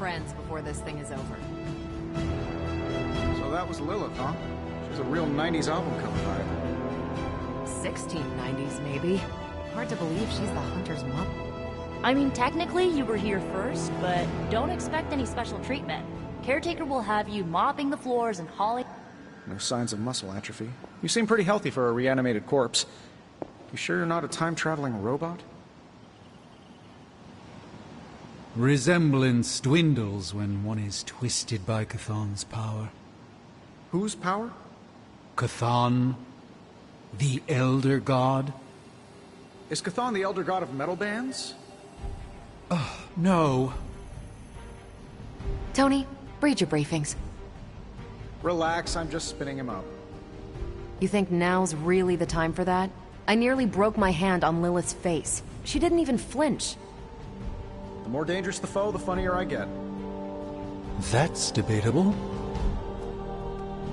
friends before this thing is over. So that was Lilith, huh? She's a real 90s album cover vibe. 1690s, maybe. Hard to believe she's the Hunter's mom. I mean, technically you were here first, but don't expect any special treatment. Caretaker will have you mopping the floors and hauling... No signs of muscle atrophy. You seem pretty healthy for a reanimated corpse. You sure you're not a time-traveling robot? Resemblance dwindles when one is twisted by Chthon's power. Whose power? Chthon, the Elder God. Is Chthon the elder god of metal bands? No. Tony, read your briefings. Relax, I'm just spinning him up. You think now's really the time for that? I nearly broke my hand on Lilith's face. She didn't even flinch. The more dangerous the foe, the funnier I get. That's debatable.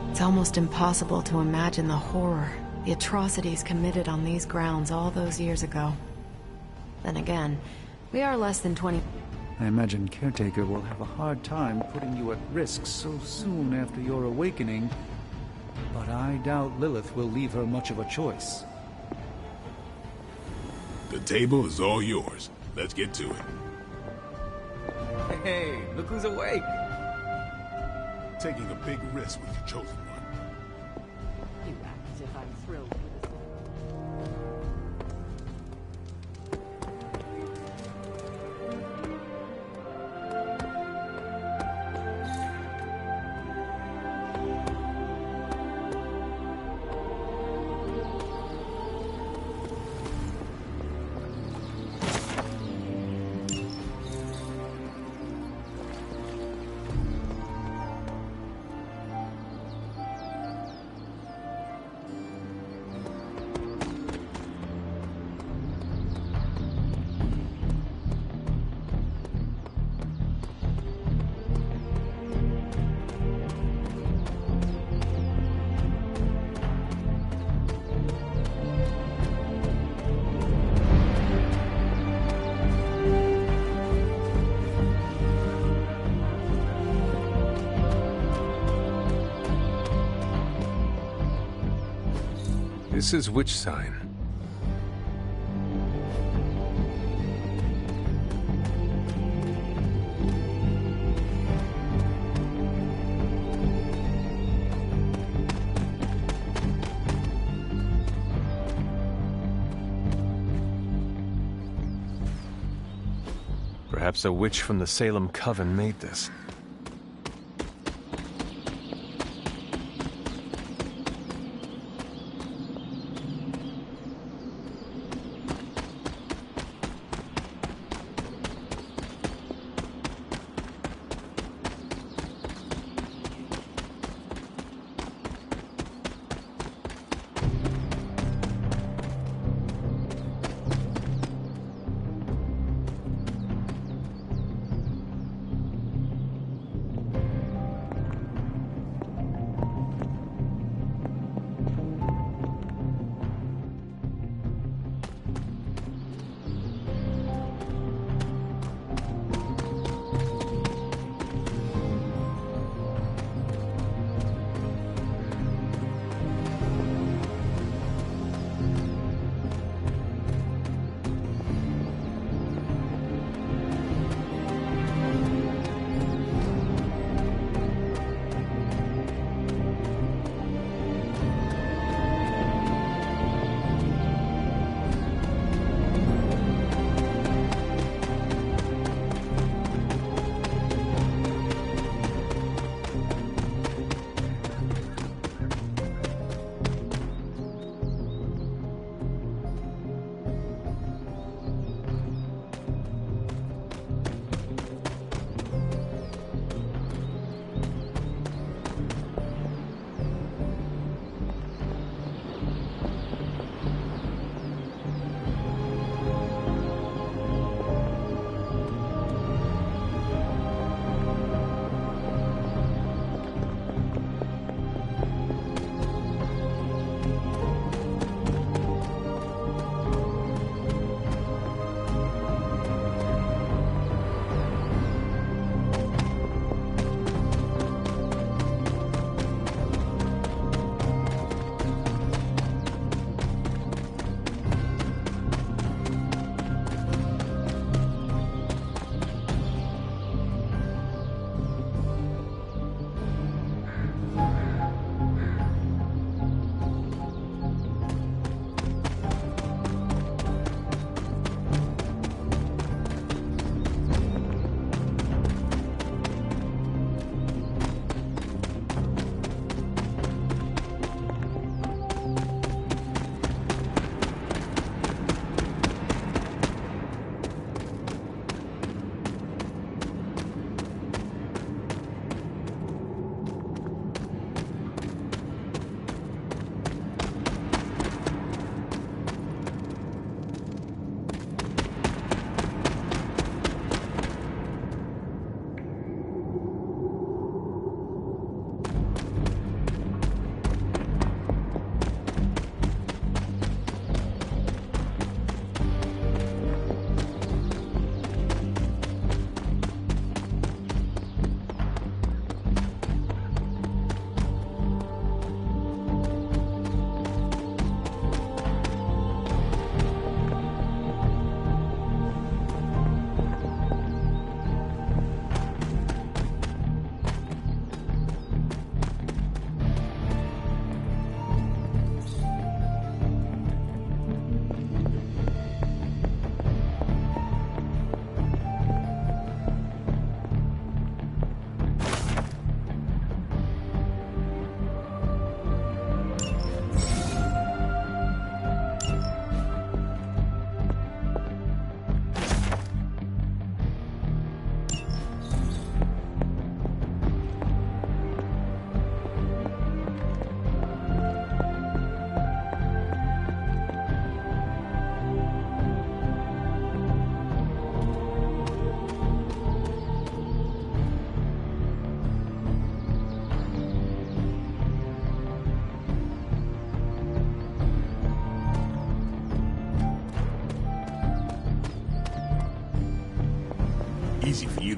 It's almost impossible to imagine the horror, the atrocities committed on these grounds all those years ago. Then again, we are less than 20... I imagine Caretaker will have a hard time putting you at risk so soon after your awakening, but I doubt Lilith will leave her much of a choice. The table is all yours. Let's get to it. Hey, look who's awake! Taking a big risk with your chosen one. You act as if I'm thrilled with this. This is which sign? Perhaps a witch from the Salem Coven made this.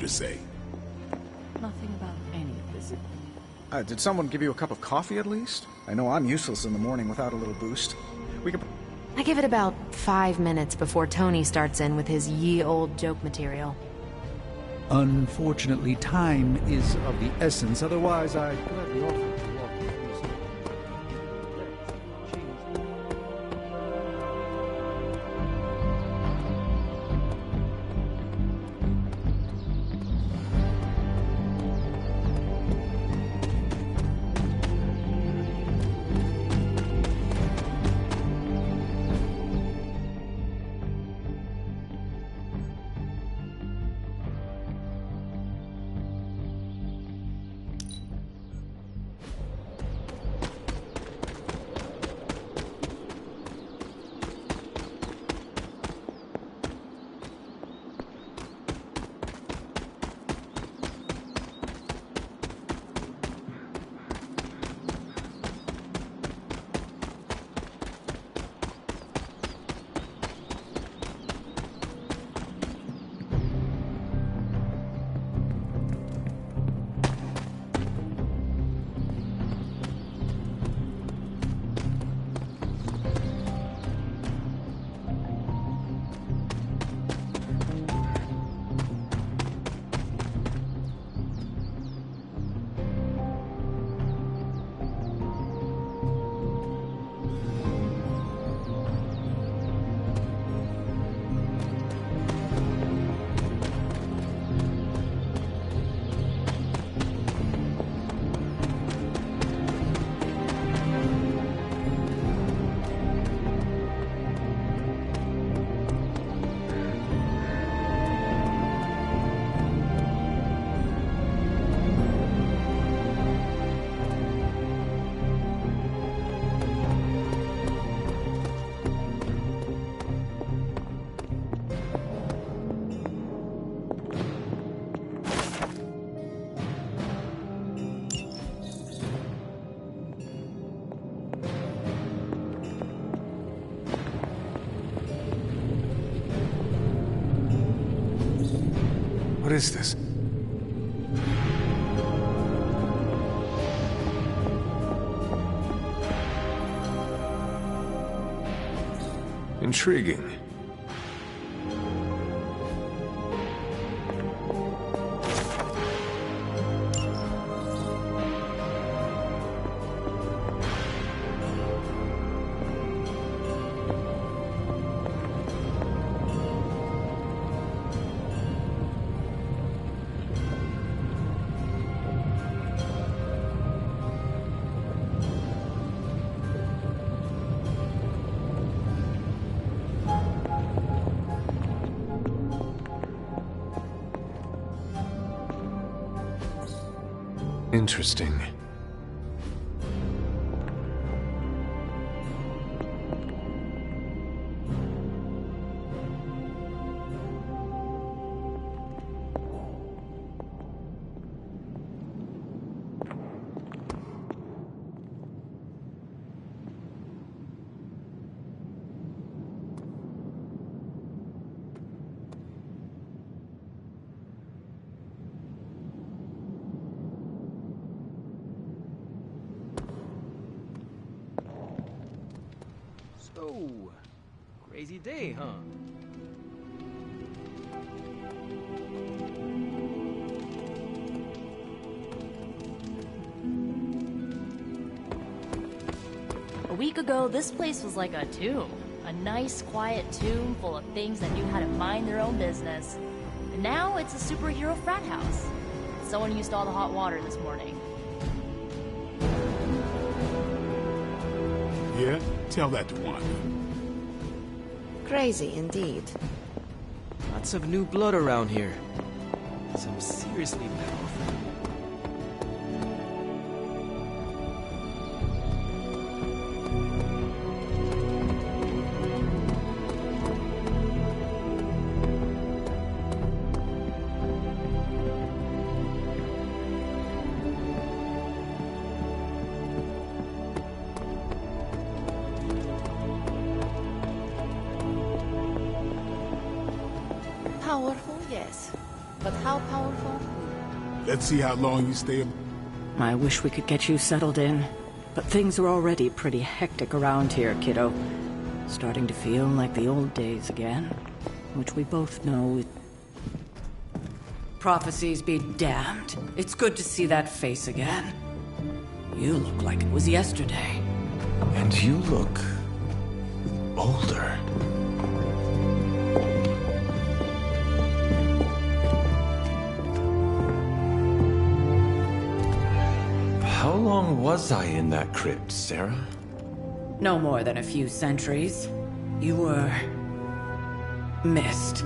to say? Nothing about any of this. Did someone give you a cup of coffee at least? I know I'm useless in the morning without a little boost. We could... I give it about 5 minutes before Tony starts in with his ye old joke material. Unfortunately, time is of the essence, otherwise I'd gladly offer to walk you through some... What is this? Intriguing. Interesting. So, crazy day, huh? A week ago, this place was like a tomb. A nice, quiet tomb full of things that knew how to mind their own business. And now it's a superhero frat house. Someone used all the hot water this morning. Yeah? Tell that to Wanda. Crazy indeed. Lots of new blood around here. Some seriously powerful. Powerful, yes. But how powerful? Let's see how long you stay. I wish we could get you settled in, but things are already pretty hectic around here, kiddo. Starting to feel like the old days again, which we both know. Prophecies be damned. It's good to see that face again. You look like it was yesterday. And you look older. How long was I in that crypt, Sarah? No more than a few centuries. You were... missed.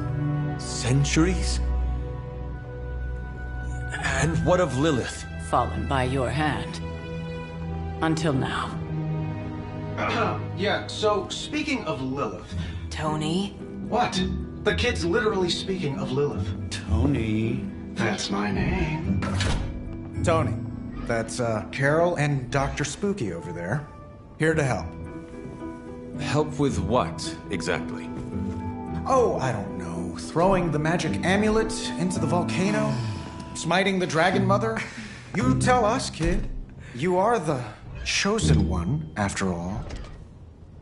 Centuries? And what of Lilith? Fallen by your hand. Until now. Yeah, so speaking of Lilith... Tony? What? The kid's literally speaking of Lilith. Tony. That's my name. Tony. That's, Carol and Dr. Spooky over there. Here to help. Help with what, exactly? Oh, I don't know. Throwing the magic amulet into the volcano? Smiting the Dragon Mother? You tell us, kid. You are the chosen one, after all.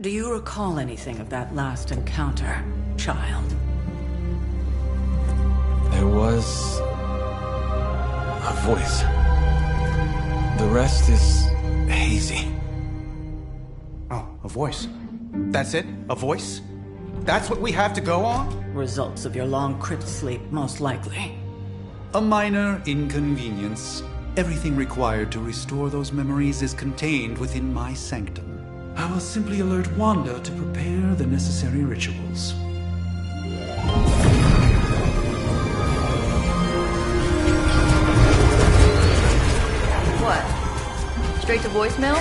Do you recall anything of that last encounter, child? There was... a voice. The rest is hazy. Oh, a voice. That's it? A voice? That's what we have to go on? Results of your long crypt sleep, most likely. A minor inconvenience. Everything required to restore those memories is contained within my sanctum. I will simply alert Wanda to prepare the necessary rituals. What? Straight to voicemail?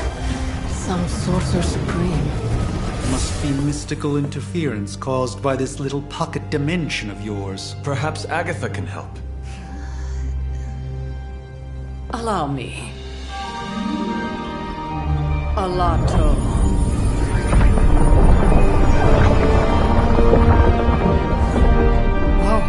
Some sorcerer supreme. Must be mystical interference caused by this little pocket dimension of yours. Perhaps Agatha can help. Allow me. Alato. Whoa,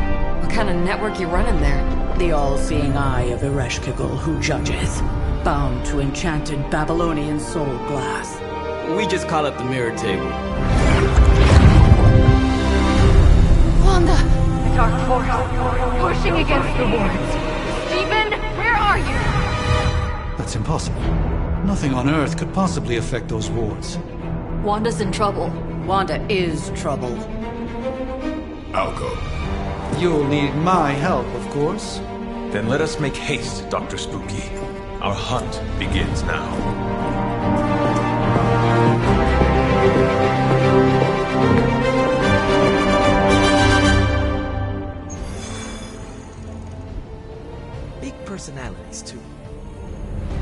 what kind of network you running there? The all-seeing eye of Ereshkigal who judges. Bound to enchanted Babylonian soul glass. We just call it the mirror table. Wanda! The dark force, pushing against the wards. Stephen, where are you? That's impossible. Nothing on Earth could possibly affect those wards. Wanda's in trouble. Wanda is troubled. I'll go. You'll need my help, of course. Then let us make haste, Dr. Spooky. Our hunt begins now. Big personalities, too.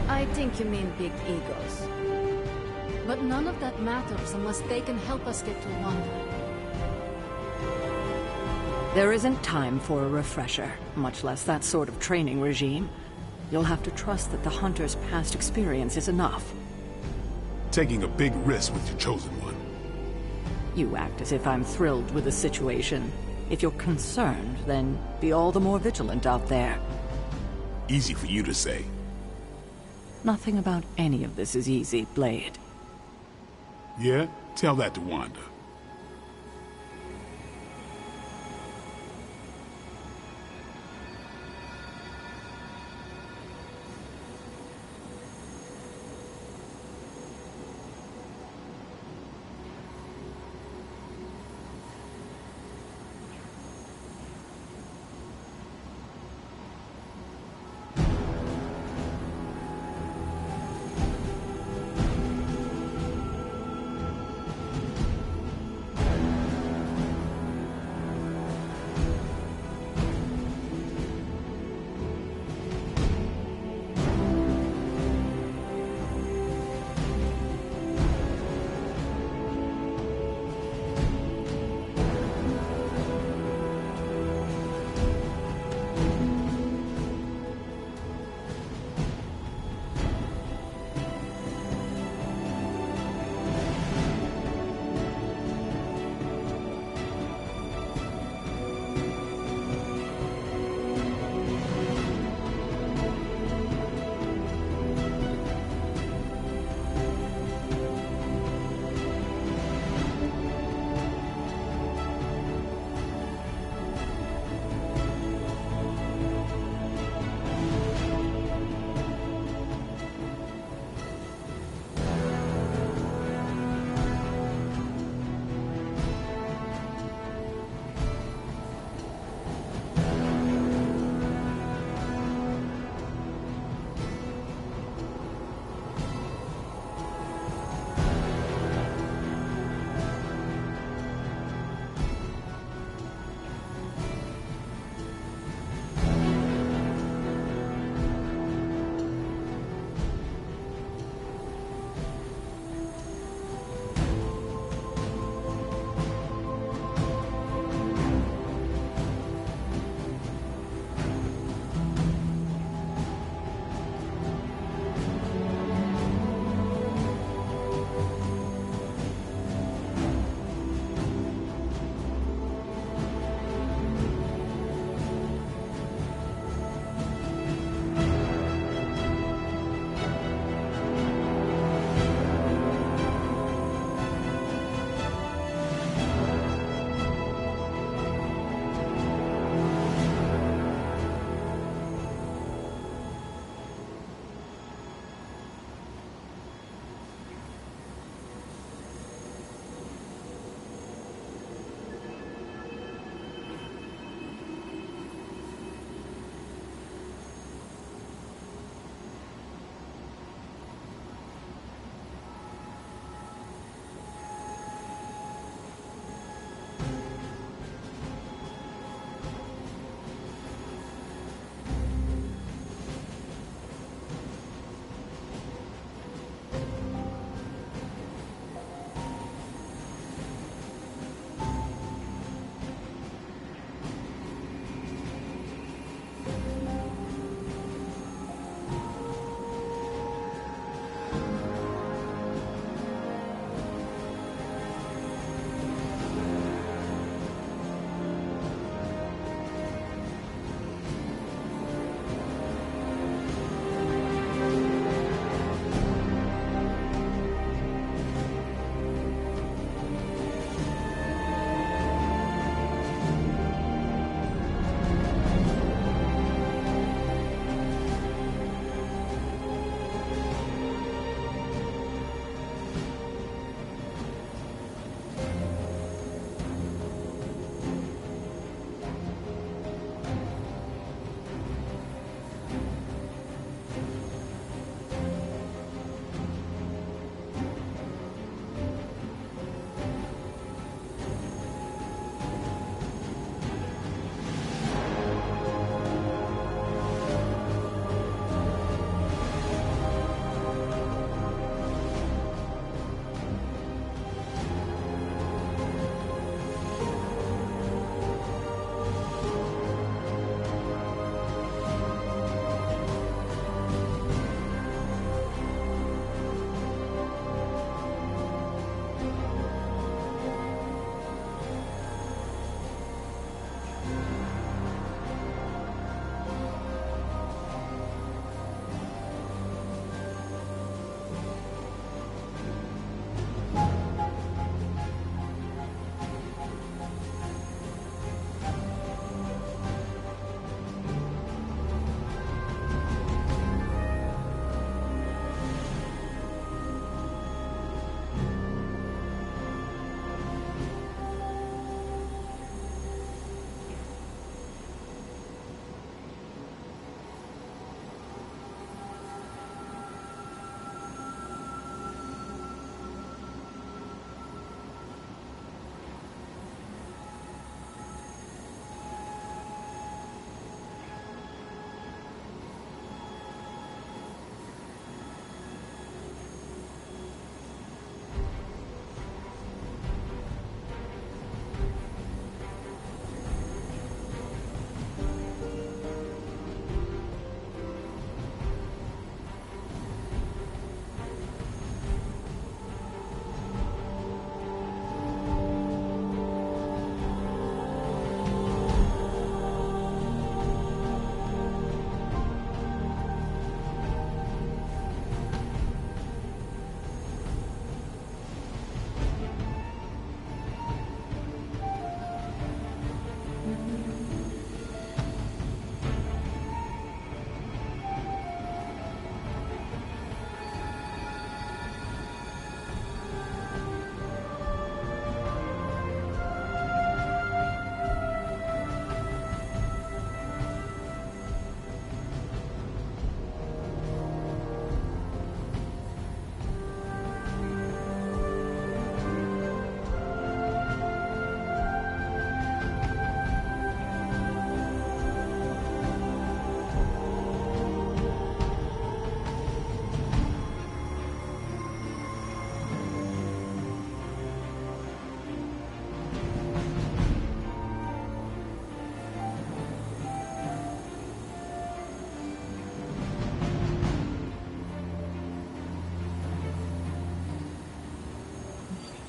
I think you mean big egos. But none of that matters unless they can help us get to Wanda. There isn't time for a refresher, much less that sort of training regime. You'll have to trust that the Hunter's past experience is enough. Taking a big risk with your chosen one. You act as if I'm thrilled with the situation. If you're concerned, then be all the more vigilant out there. Easy for you to say. Nothing about any of this is easy, Blade. Yeah? Tell that to Wanda.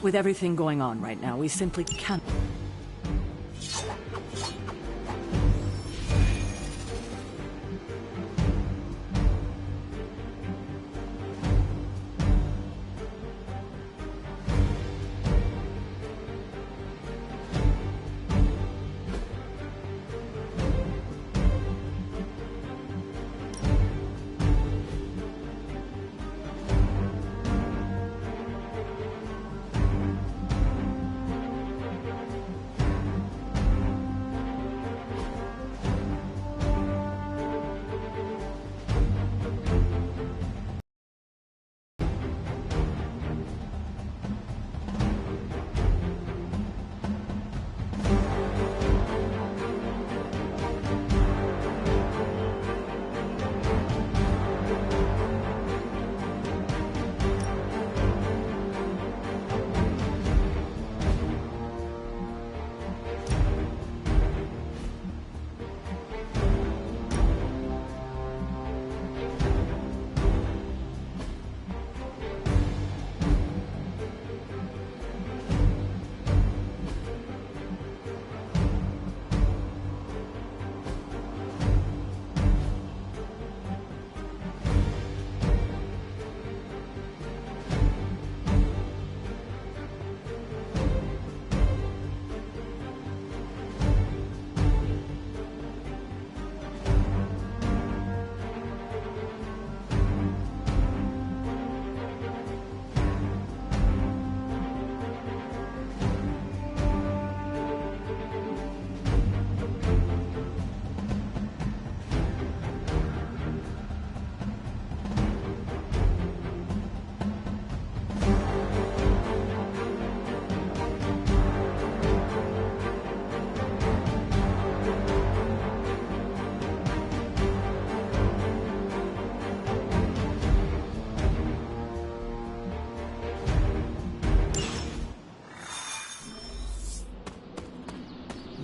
With everything going on right now, we simply can't...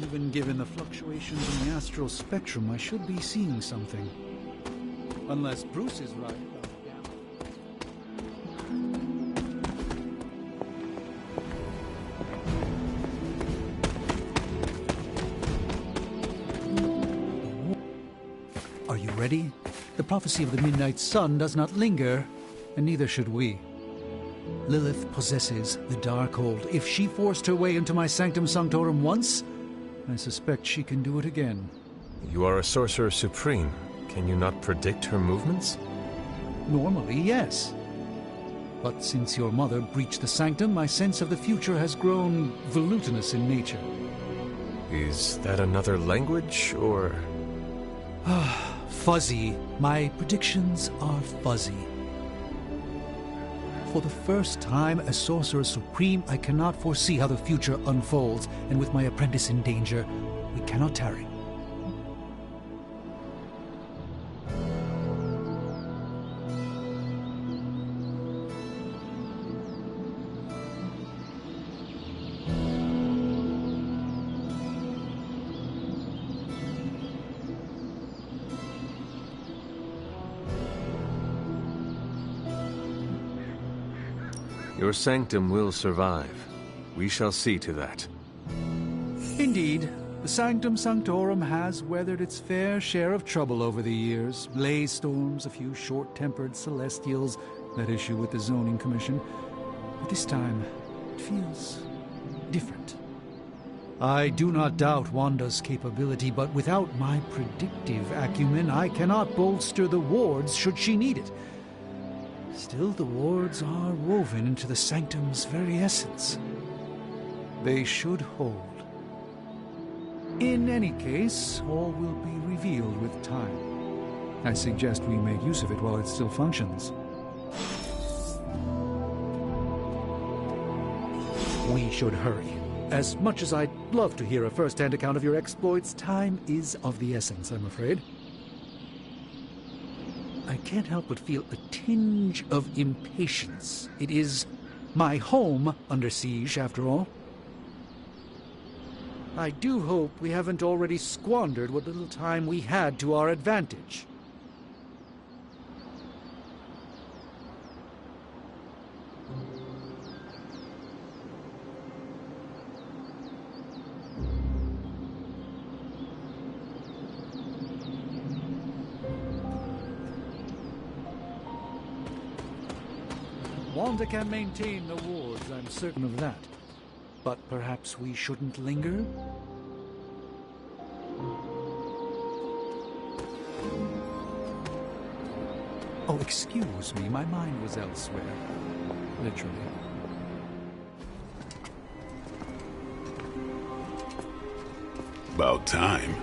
Even given the fluctuations in the astral spectrum, I should be seeing something. Unless Bruce is right about it. Are you ready? The prophecy of the Midnight Sun does not linger, and neither should we. Lilith possesses the Darkhold. If she forced her way into my Sanctum Sanctorum once, I suspect she can do it again. You are a Sorcerer Supreme. Can you not predict her movements? Normally, yes. But since your mother breached the Sanctum, my sense of the future has grown volutinous in nature. Is that another language, or...? Fuzzy. My predictions are fuzzy. For the first time as Sorcerer Supreme, I cannot foresee how the future unfolds, and with my apprentice in danger, we cannot tarry. Your sanctum will survive. We shall see to that. Indeed, the Sanctum Sanctorum has weathered its fair share of trouble over the years. Blaze storms, a few short-tempered celestials that issue with the Zoning Commission. But this time, it feels different. I do not doubt Wanda's capability, but without my predictive acumen, I cannot bolster the wards should she need it. Still, the wards are woven into the Sanctum's very essence. They should hold. In any case, all will be revealed with time. I suggest we make use of it while it still functions. We should hurry. As much as I'd love to hear a first-hand account of your exploits, time is of the essence, I'm afraid. I can't help but feel a tinge of impatience. It is my home under siege, after all. I do hope we haven't already squandered what little time we had to our advantage. Wanda can maintain the wards, I'm certain of that. But perhaps we shouldn't linger? Oh, excuse me, my mind was elsewhere. Literally. About time.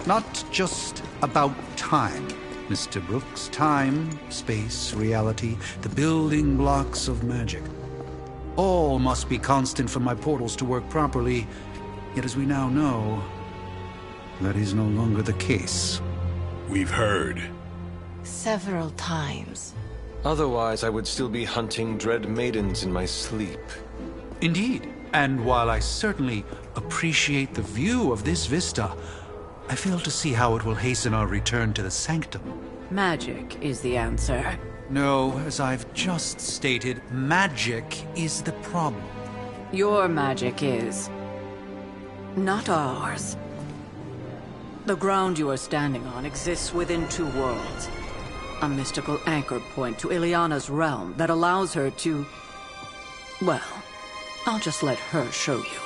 Not just about time, Mr. Brooks. Time, space, reality, the building blocks of magic. All must be constant for my portals to work properly. Yet as we now know, that is no longer the case. We've heard. Several times. Otherwise, I would still be hunting dread maidens in my sleep. Indeed. And while I certainly appreciate the view of this vista, I fail to see how it will hasten our return to the Sanctum. Magic is the answer. No, as I've just stated, magic is the problem. Your magic is... not ours. The ground you are standing on exists within two worlds. A mystical anchor point to Ileana's realm that allows her to... well, I'll just let her show you.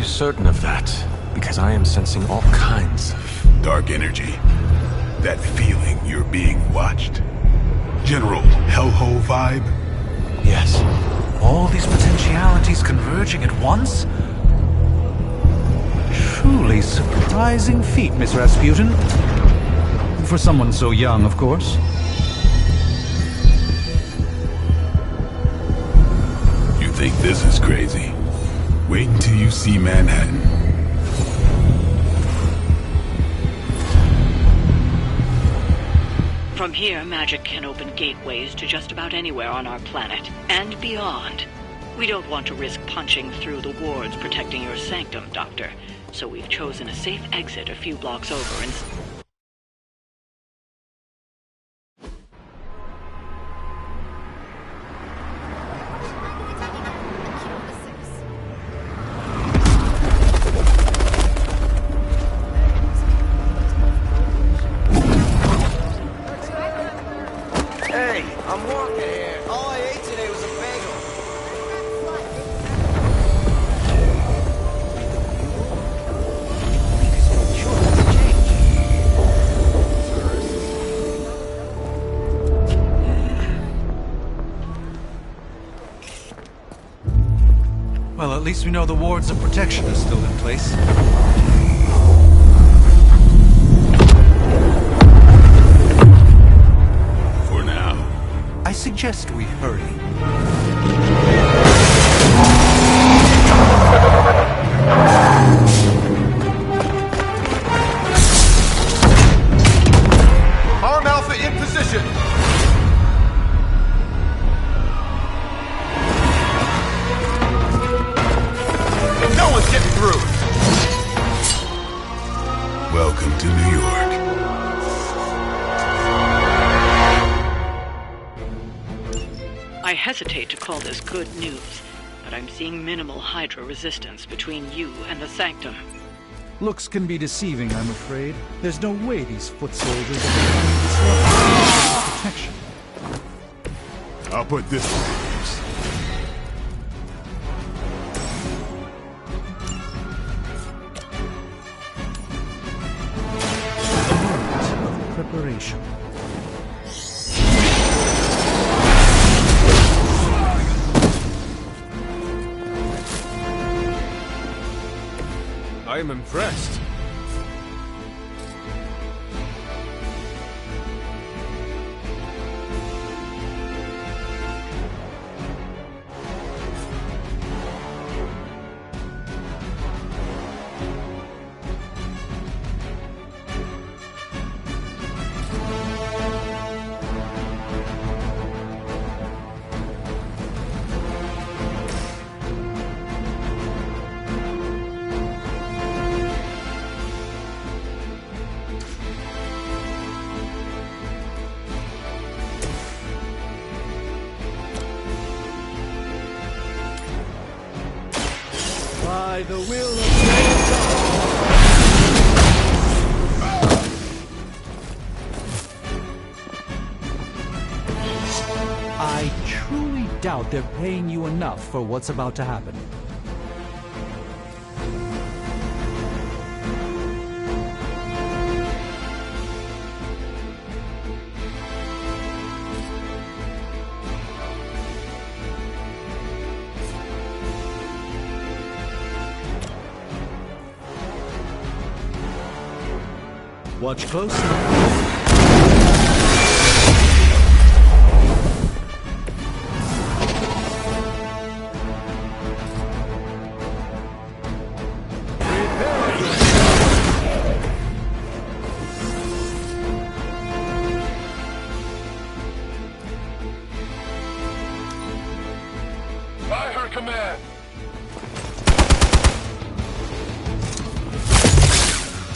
Certain of that, because I am sensing all kinds of... dark energy. That feeling you're being watched. General hellhole vibe? Yes. All these potentialities converging at once? Truly surprising feat, Miss Rasputin. For someone so young, of course. You think this is crazy? Wait until you see Manhattan. From here, magic can open gateways to just about anywhere on our planet, and beyond. We don't want to risk punching through the wards protecting your sanctum, Doctor, so we've chosen a safe exit a few blocks over and... Well, at least we know the wards of protection are still in place. For now. I suggest we hurry. Arm Alpha in position! No one's getting through! Welcome to New York. I hesitate to call this good news, but I'm seeing minimal Hydra resistance between you and the Sanctum. Looks can be deceiving, I'm afraid. There's no way these foot soldiers are protection. I'll put this one. information. I am impressed. By the will of God. I truly doubt they're paying you enough for what's about to happen. Watch closely. By her command.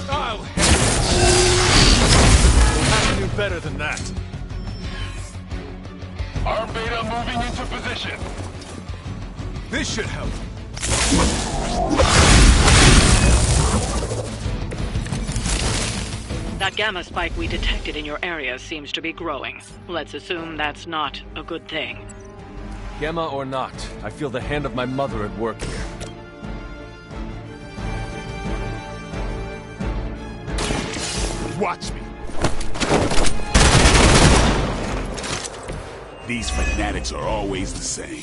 I'll have to do better than that. Arm Beta moving into position. This should help. That gamma spike we detected in your area seems to be growing. Let's assume that's not a good thing. Gamma or not, I feel the hand of my mother at work here. Watch me. These fanatics are always the same.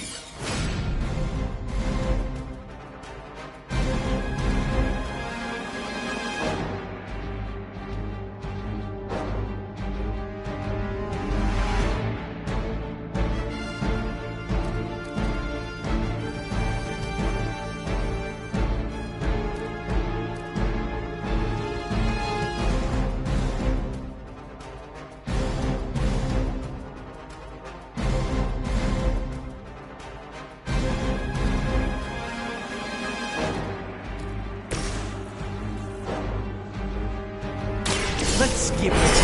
Let's give it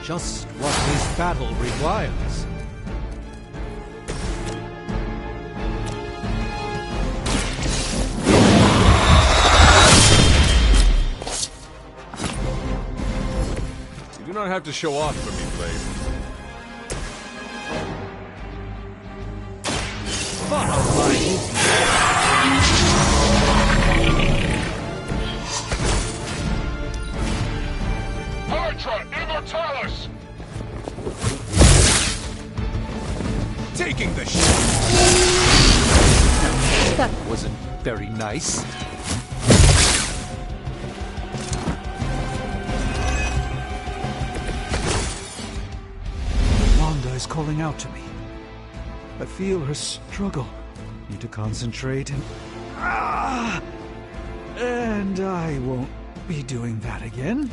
just what this battle requires. You do not have to show off for me, Blade. Follow my movement. Immortalis! Taking the shot! That wasn't very nice. Wanda is calling out to me. I feel her struggle. Need to concentrate and... And I won't be doing that again.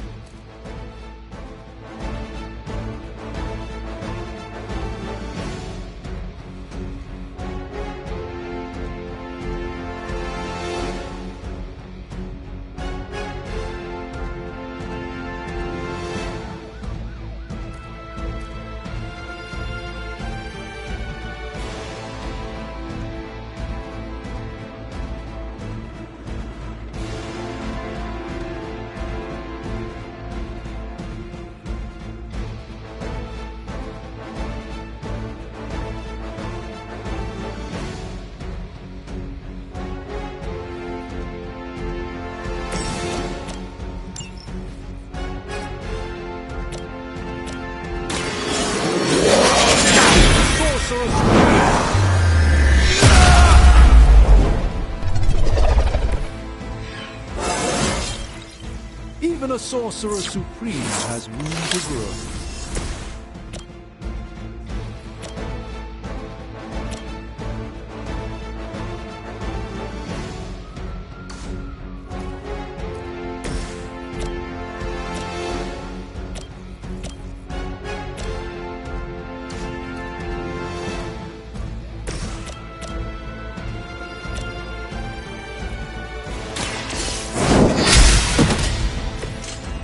Even a sorcerer supreme has room to grow.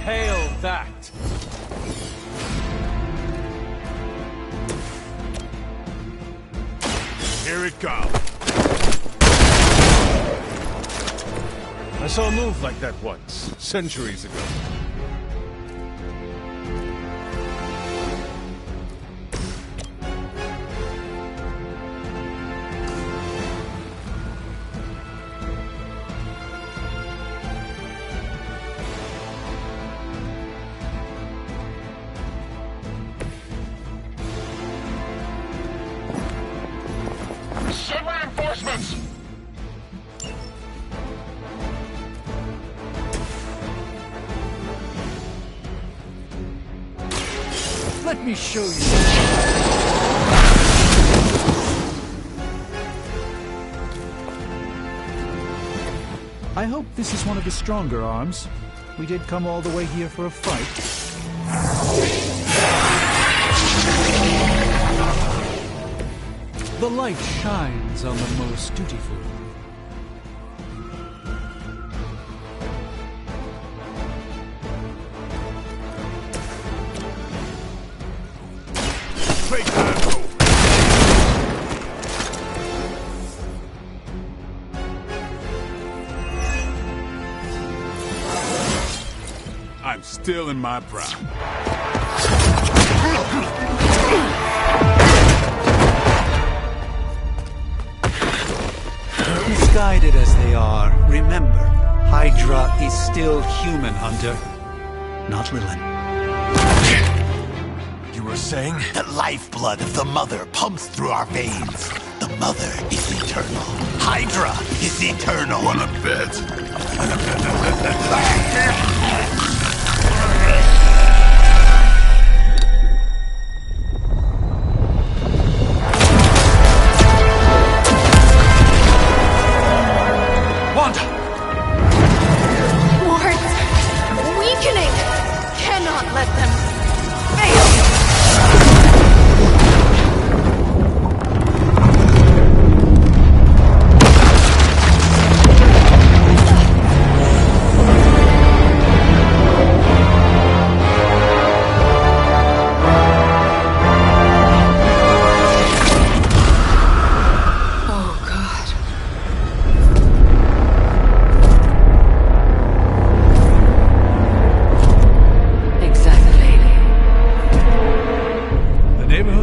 Hail that! Here it comes. I saw a move like that once, centuries ago. Send reinforcements! Let me show you. I hope this is one of the stronger arms. We did come all the way here for a fight. The light shines on the most dutiful. I'm still in my prime. Misguided as they are, remember, Hydra is still human, Hunter. Not Lilin. You were saying? The lifeblood of the Mother pumps through our veins. The Mother is eternal. Hydra is eternal. Wanna bet?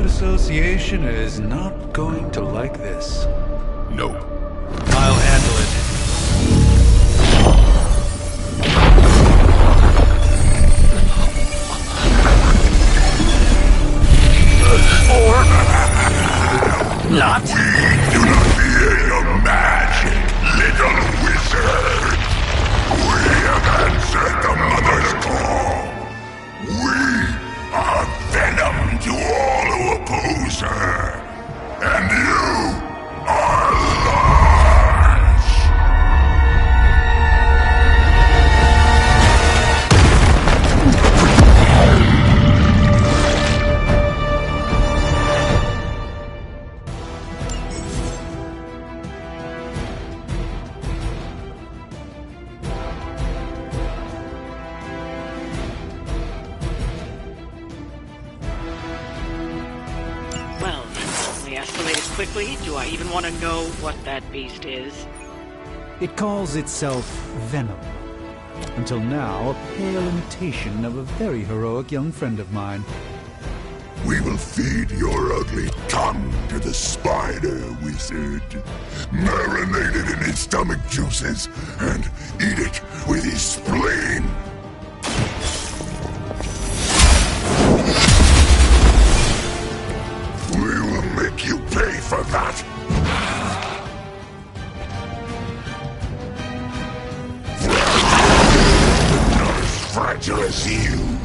Association is not going to like this. Nope. I'll handle it. Or not. We do not fear your magic, little wizard. We have answered the Mother's call. We are venom to all who oppose her. And you are large. Well, we escalated quickly. Do I even want to know what that beast is? It calls itself Venom. Until now, a pale imitation of a very heroic young friend of mine. We will feed your ugly tongue to the spider wizard, marinate it in his stomach juices, and eat it with his spleen. We will make you pay for that. Not as Fred. treacherous you.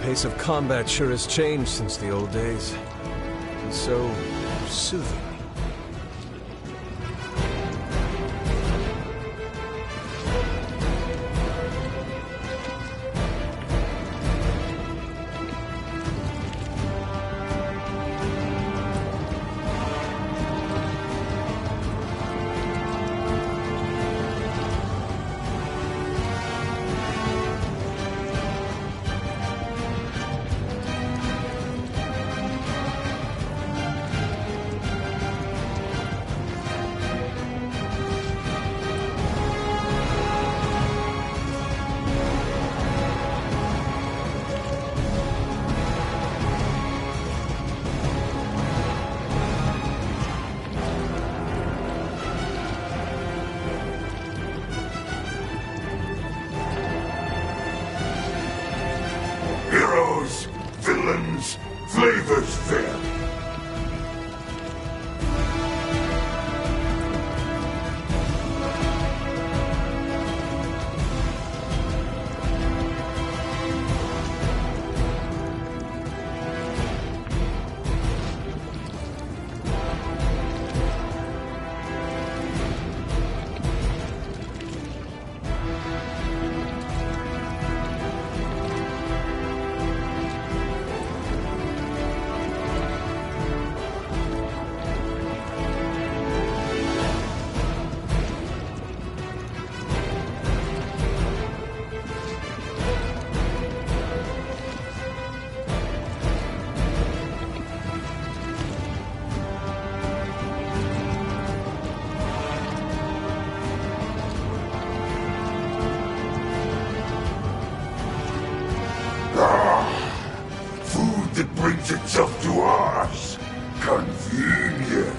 The pace of combat sure has changed since the old days. It's so soothing. Heroes, villains, flavors vary. Food that brings itself to us. Convenient.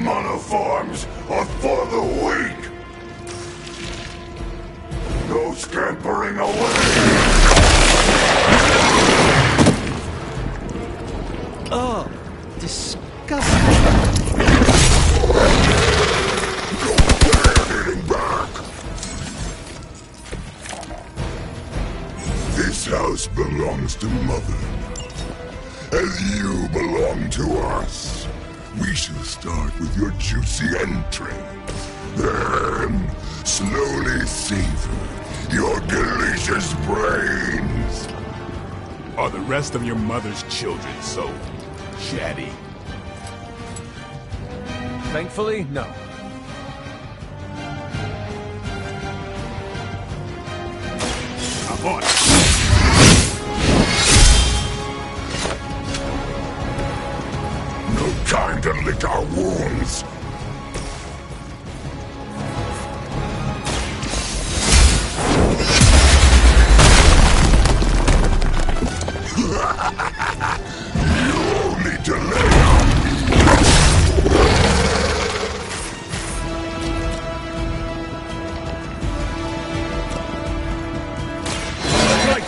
Monoforms are for the weak. No scampering away. Oh, disgusting. Getting back. This house belongs to Mother, as you belong to us. We shall start with your juicy entrails, then slowly savor your delicious brains. Are the rest of your mother's children so chatty? Thankfully, no. I'm on it. Time to lick our wounds.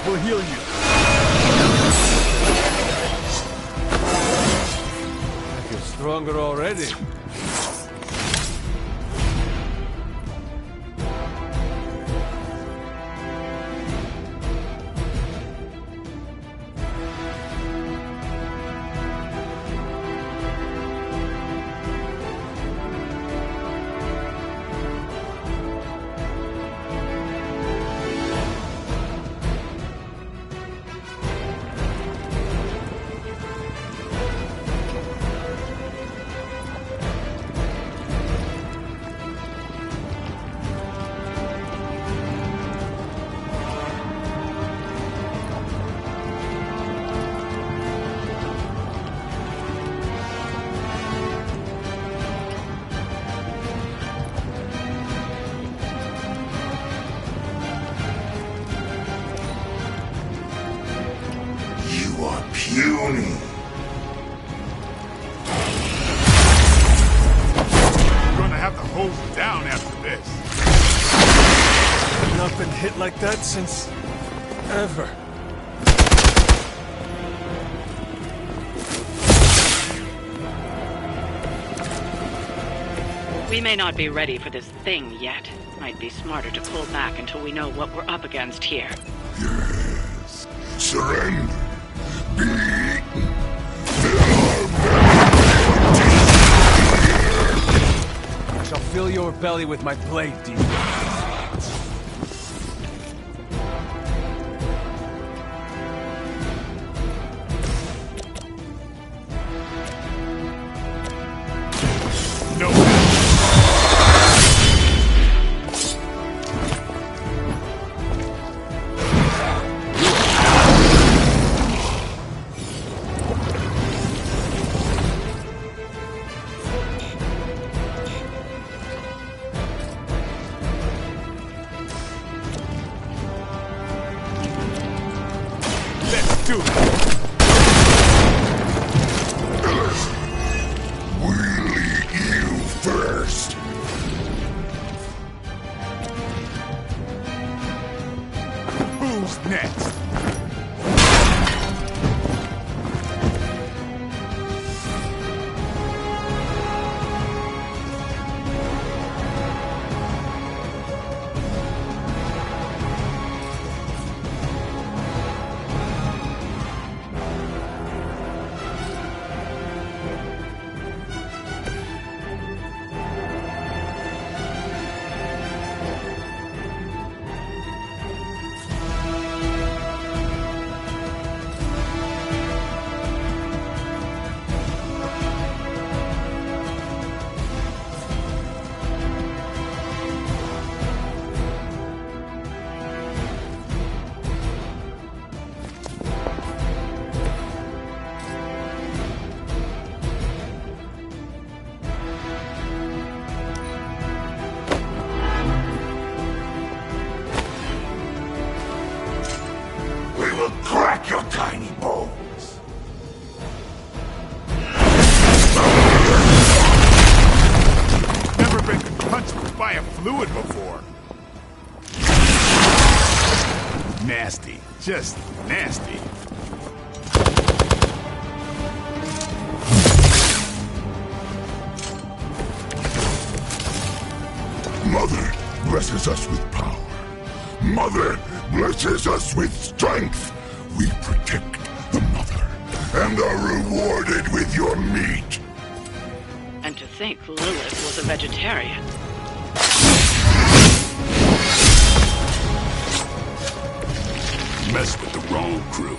We'll heal you. I feel stronger already. Puny. We're gonna have to hold you down after this. I've not been hit like that since... ever. We may not be ready for this thing yet. Might be smarter to pull back until we know what we're up against here. Yes. Surrender. Be eaten. I shall fill your belly with my blade, demon. No. Let's do it. We'll eat you first. Who's next? We will crack your tiny bones. Never been punched by a fluid before. Nasty. Just nasty. Mother blesses us with power. Mother blesses us with strength. We protect the mother and are rewarded with your meat. And to think Lilith was a vegetarian. Mess with the wrong crew.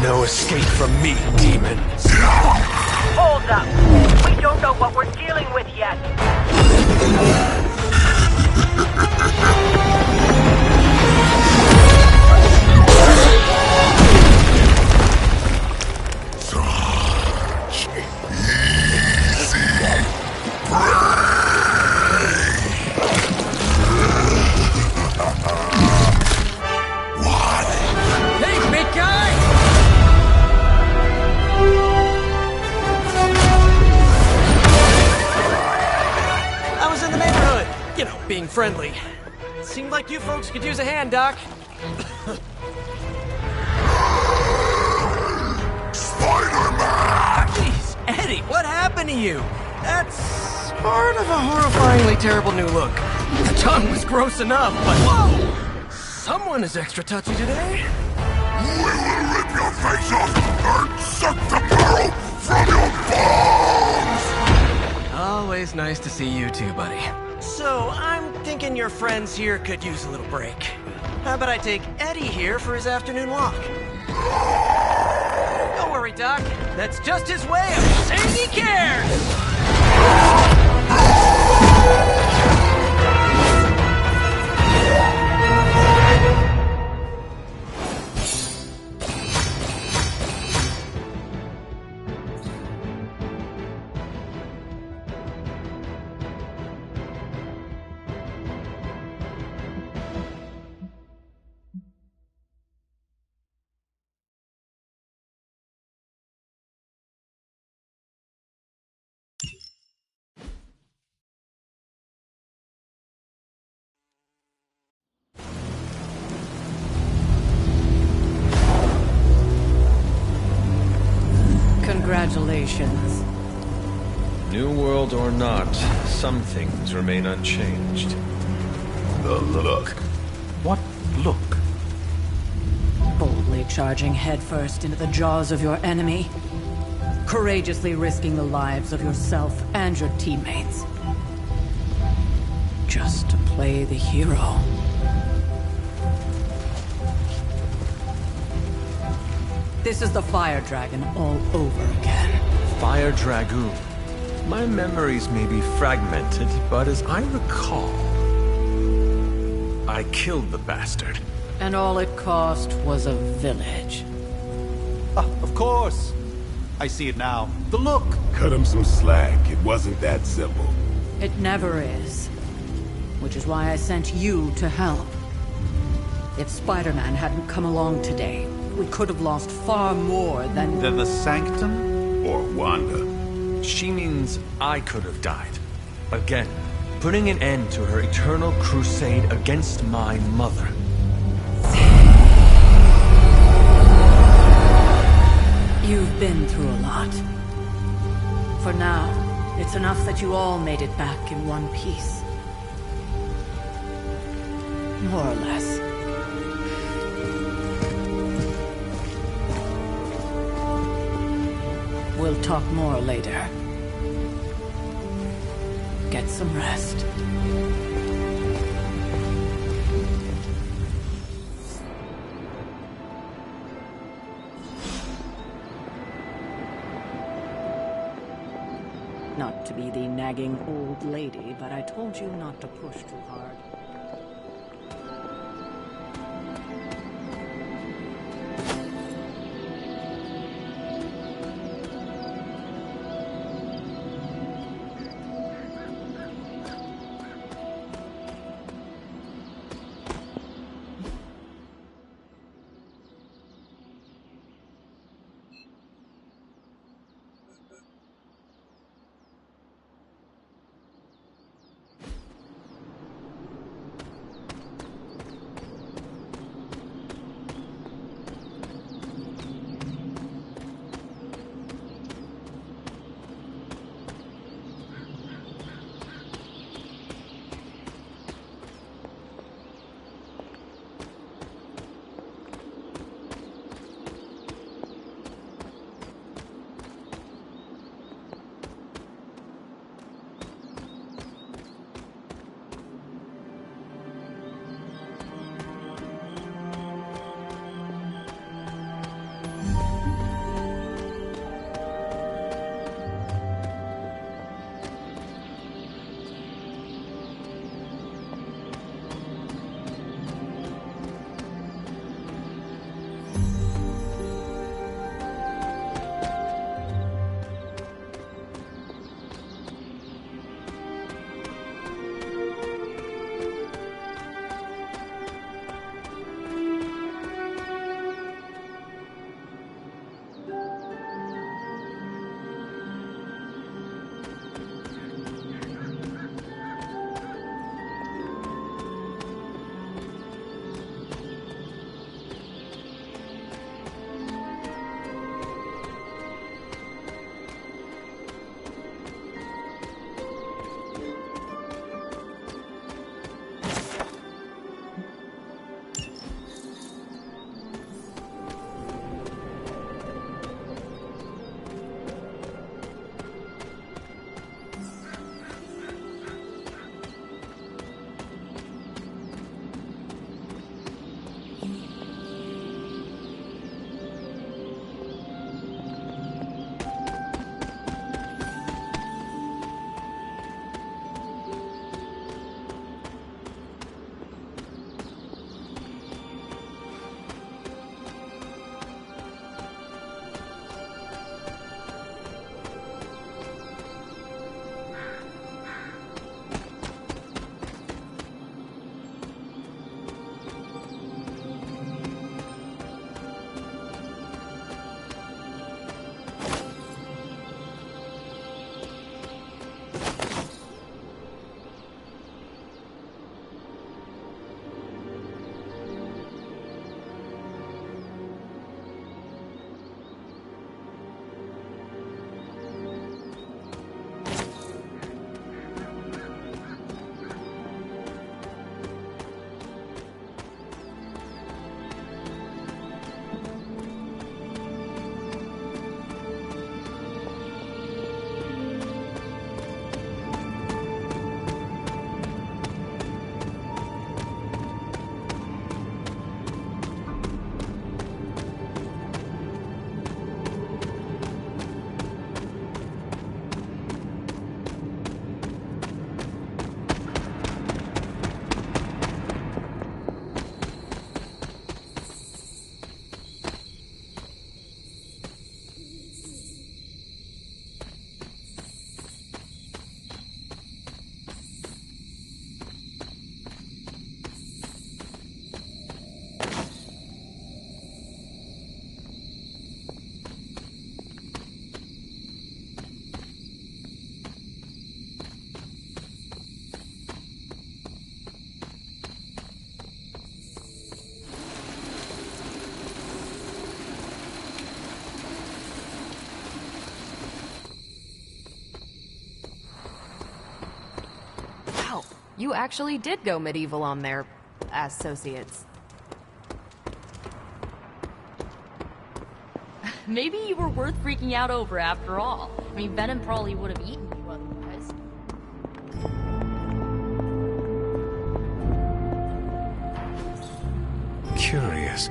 No escape from me, demon. Hold up. We don't know what we're dealing with yet. Such easy prey. What? Hey, big guy! and friendly. Seemed like you folks could use a hand, Doc. Spider-Man! Jeez, Eddie, what happened to you? That's part of a horrifyingly terrible new look. The tongue was gross enough, but whoa! Someone is extra touchy today. We will rip your face off and suck the marrow from your bones! Always nice to see you too, buddy. So, I'm thinking your friends here could use a little break. How about I take Eddie here for his afternoon walk? Don't worry, Doc. That's just his way of saying he cares! Congratulations. New world or not, some things remain unchanged. The look. What look? Boldly charging headfirst into the jaws of your enemy. Courageously risking the lives of yourself and your teammates. Just to play the hero. This is the Fire Dragon all over again. Fire Dragoon. My memories may be fragmented, but as I recall, I killed the bastard. And all it cost was a village. Of course. I see it now. The look. Cut him some slack. It wasn't that simple. It never is. Which is why I sent you to help. If Spider-Man hadn't come along today, we could have lost far more than the Sanctum? Or Wanda. She means I could have died. Again, putting an end to her eternal crusade against my mother. You've been through a lot. For now, it's enough that you all made it back in one piece. More or less. We'll talk more later. Get some rest. Not to be the nagging old lady, but I told you not to push too hard. You actually did go medieval on their associates. Maybe you were worth freaking out over after all. I mean, Venom probably would have eaten you otherwise. Curious.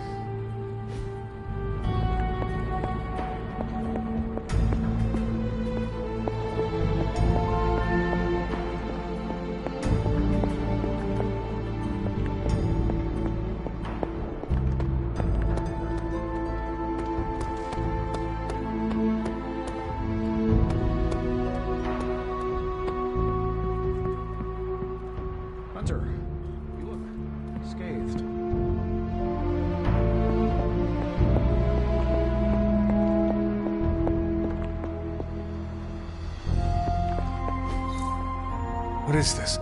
Hunter, you look scathed. What is this?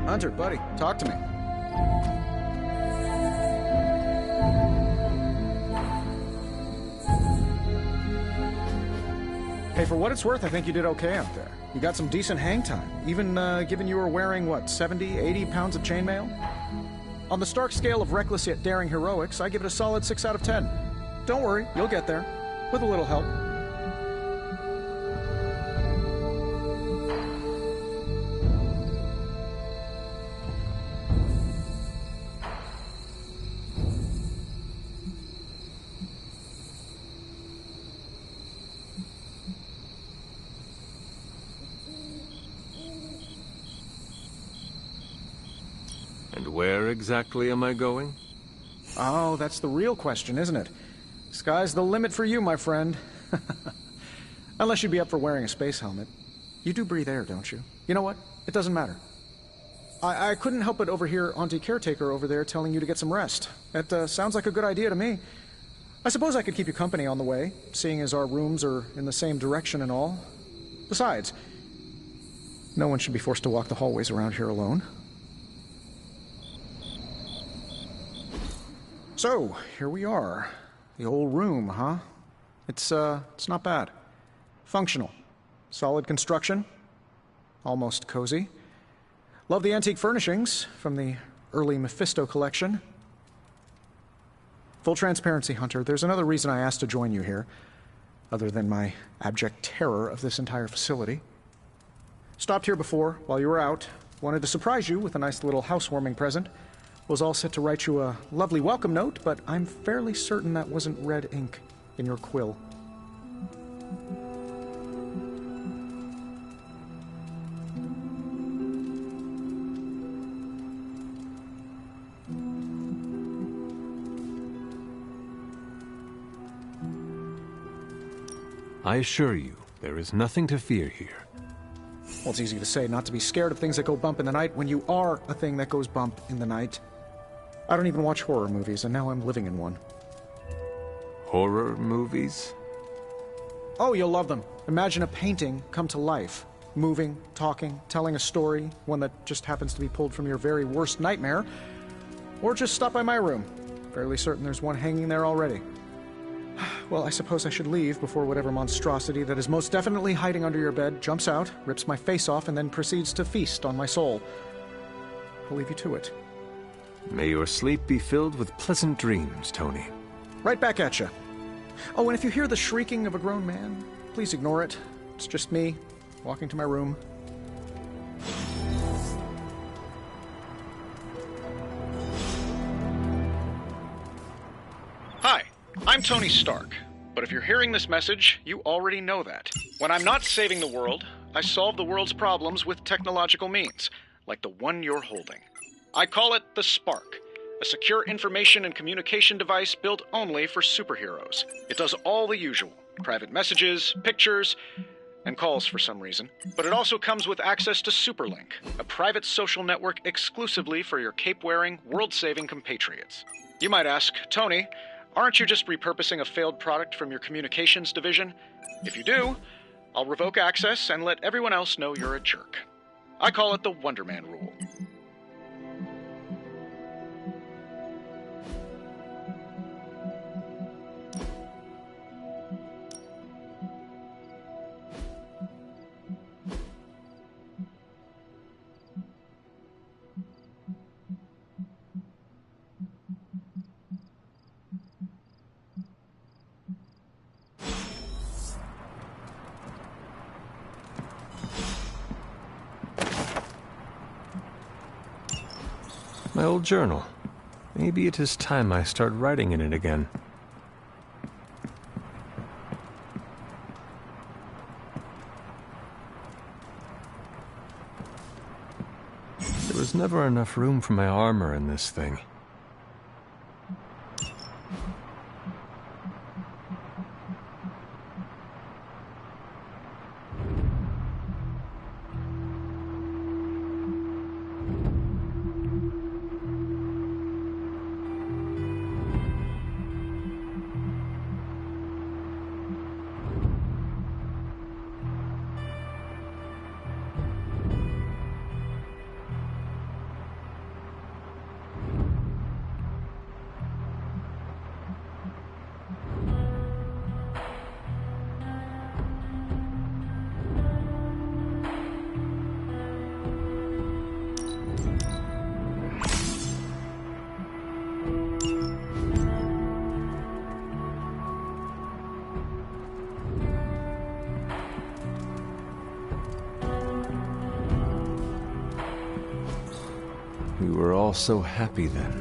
Hunter, buddy, talk to me. Hey, for what it's worth, I think you did okay out there. You got some decent hang time, even given you were wearing, what, 70, 80 pounds of chainmail? On the Stark scale of reckless yet daring heroics, I give it a solid 6 out of 10. Don't worry, you'll get there, with a little help. And where exactly am I going? Oh, that's the real question, isn't it? Sky's the limit for you, my friend. Unless you'd be up for wearing a space helmet. You do breathe air, don't you? You know what? It doesn't matter. I couldn't help but overhear Auntie Caretaker over there telling you to get some rest. That sounds like a good idea to me. I suppose I could keep you company on the way, seeing as our rooms are in the same direction and all. Besides, no one should be forced to walk the hallways around here alone. So, here we are. The old room, huh? It's not bad. Functional. Solid construction. Almost cozy. Love the antique furnishings from the early Mephisto collection. Full transparency, Hunter, there's another reason I asked to join you here, other than my abject terror of this entire facility. Stopped here before, while you were out. Wanted to surprise you with a nice little housewarming present. Was all set to write you a lovely welcome note, but I'm fairly certain that wasn't red ink in your quill. I assure you, there is nothing to fear here. Well, it's easy to say not to be scared of things that go bump in the night when you are a thing that goes bump in the night. I don't even watch horror movies, and now I'm living in one. Horror movies? Oh, you'll love them. Imagine a painting come to life. Moving, talking, telling a story, one that just happens to be pulled from your very worst nightmare. Or just stop by my room. Fairly certain there's one hanging there already. Well, I suppose I should leave before whatever monstrosity that is most definitely hiding under your bed jumps out, rips my face off, and then proceeds to feast on my soul. I'll leave you to it. May your sleep be filled with pleasant dreams, Tony. Right back at you. Oh, and if you hear the shrieking of a grown man, please ignore it. It's just me, walking to my room. Hi, I'm Tony Stark. But if you're hearing this message, you already know that. When I'm not saving the world, I solve the world's problems with technological means, like the one you're holding. I call it the Spark. a secure information and communication device built only for superheroes. It does all the usual: private messages, pictures, and calls for some reason. But it also comes with access to Superlink, a private social network exclusively for your cape-wearing, world-saving compatriots. You might ask, Tony, aren't you just repurposing a failed product from your communications division? If you do, I'll revoke access and let everyone else know you're a jerk. I call it the Wonder Man rule. My old journal. Maybe it is time I start writing in it again. There was never enough room for my armor in this thing. We were all so happy then.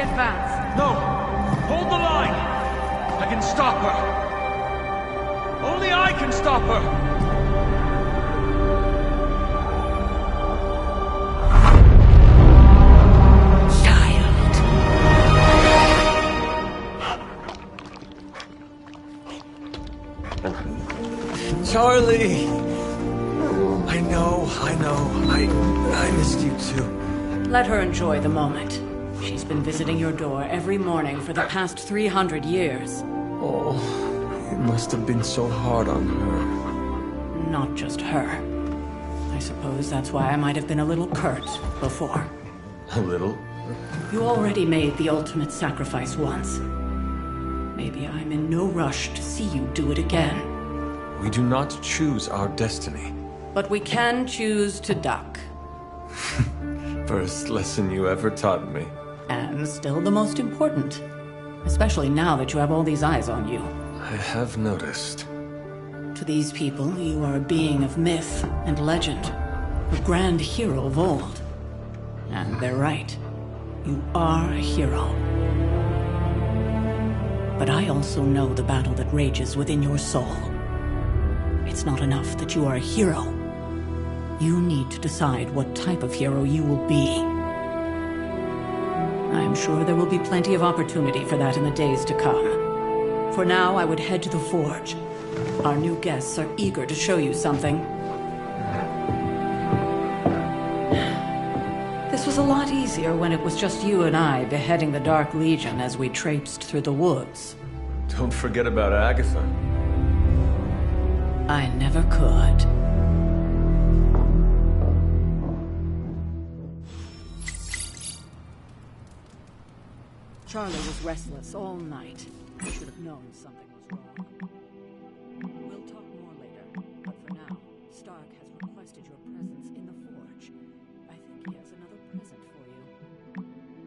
advance. No! Hold the line! I can stop her! Only I can stop her! Charlie! I know. I missed you too. Let her enjoy the moment. She's been visiting your door every morning for the past 300 years. Oh, it must have been so hard on her. Not just her. I suppose that's why I might have been a little curt before. A little? You already made the ultimate sacrifice once. Maybe I'm in no rush to see you do it again. We do not choose our destiny. But we can choose to duck. First lesson you ever taught me. And still the most important. Especially now that you have all these eyes on you. I have noticed. To these people, you are a being of myth and legend. A grand hero of old. And they're right. You are a hero. But I also know the battle that rages within your soul. It's not enough that you are a hero. You need to decide what type of hero you will be. I'm sure there will be plenty of opportunity for that in the days to come. For now, I would head to the forge. Our new guests are eager to show you something. This was a lot easier when it was just you and I beheading the Dark Legion as we traipsed through the woods. Don't forget about Agatha. I never could. Charlie was restless all night. I should have known something was wrong. We'll talk more later, but for now, Stark has requested your presence in the forge. I think he has another present for you.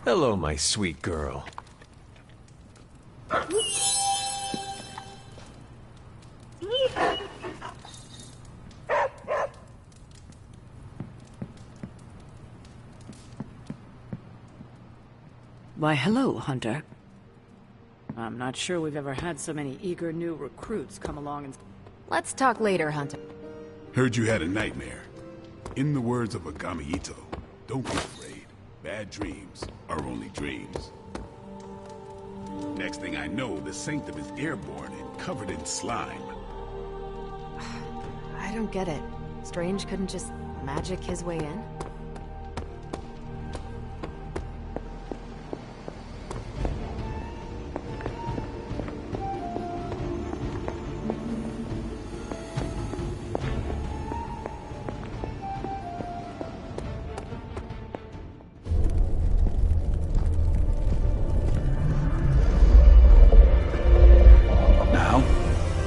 Hello, my sweet girl. Why, hello, Hunter. I'm not sure we've ever had so many eager new recruits come along and... Let's talk later, Hunter. Heard you had a nightmare. In the words of Agami Ito, don't be afraid. Bad dreams are only dreams. Next thing I know, the Sanctum is airborne and covered in slime. I don't get it. Strange couldn't just magic his way in?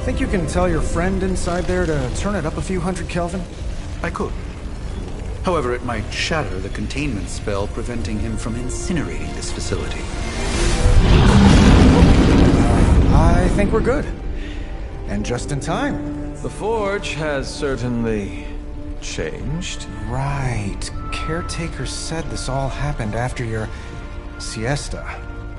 Think you can tell your friend inside there to turn it up a few hundred Kelvin? I could. However, it might shatter the containment spell preventing him from incinerating this facility. I think we're good. And just in time. The Forge has certainly changed. Right. Caretaker said this all happened after your siesta.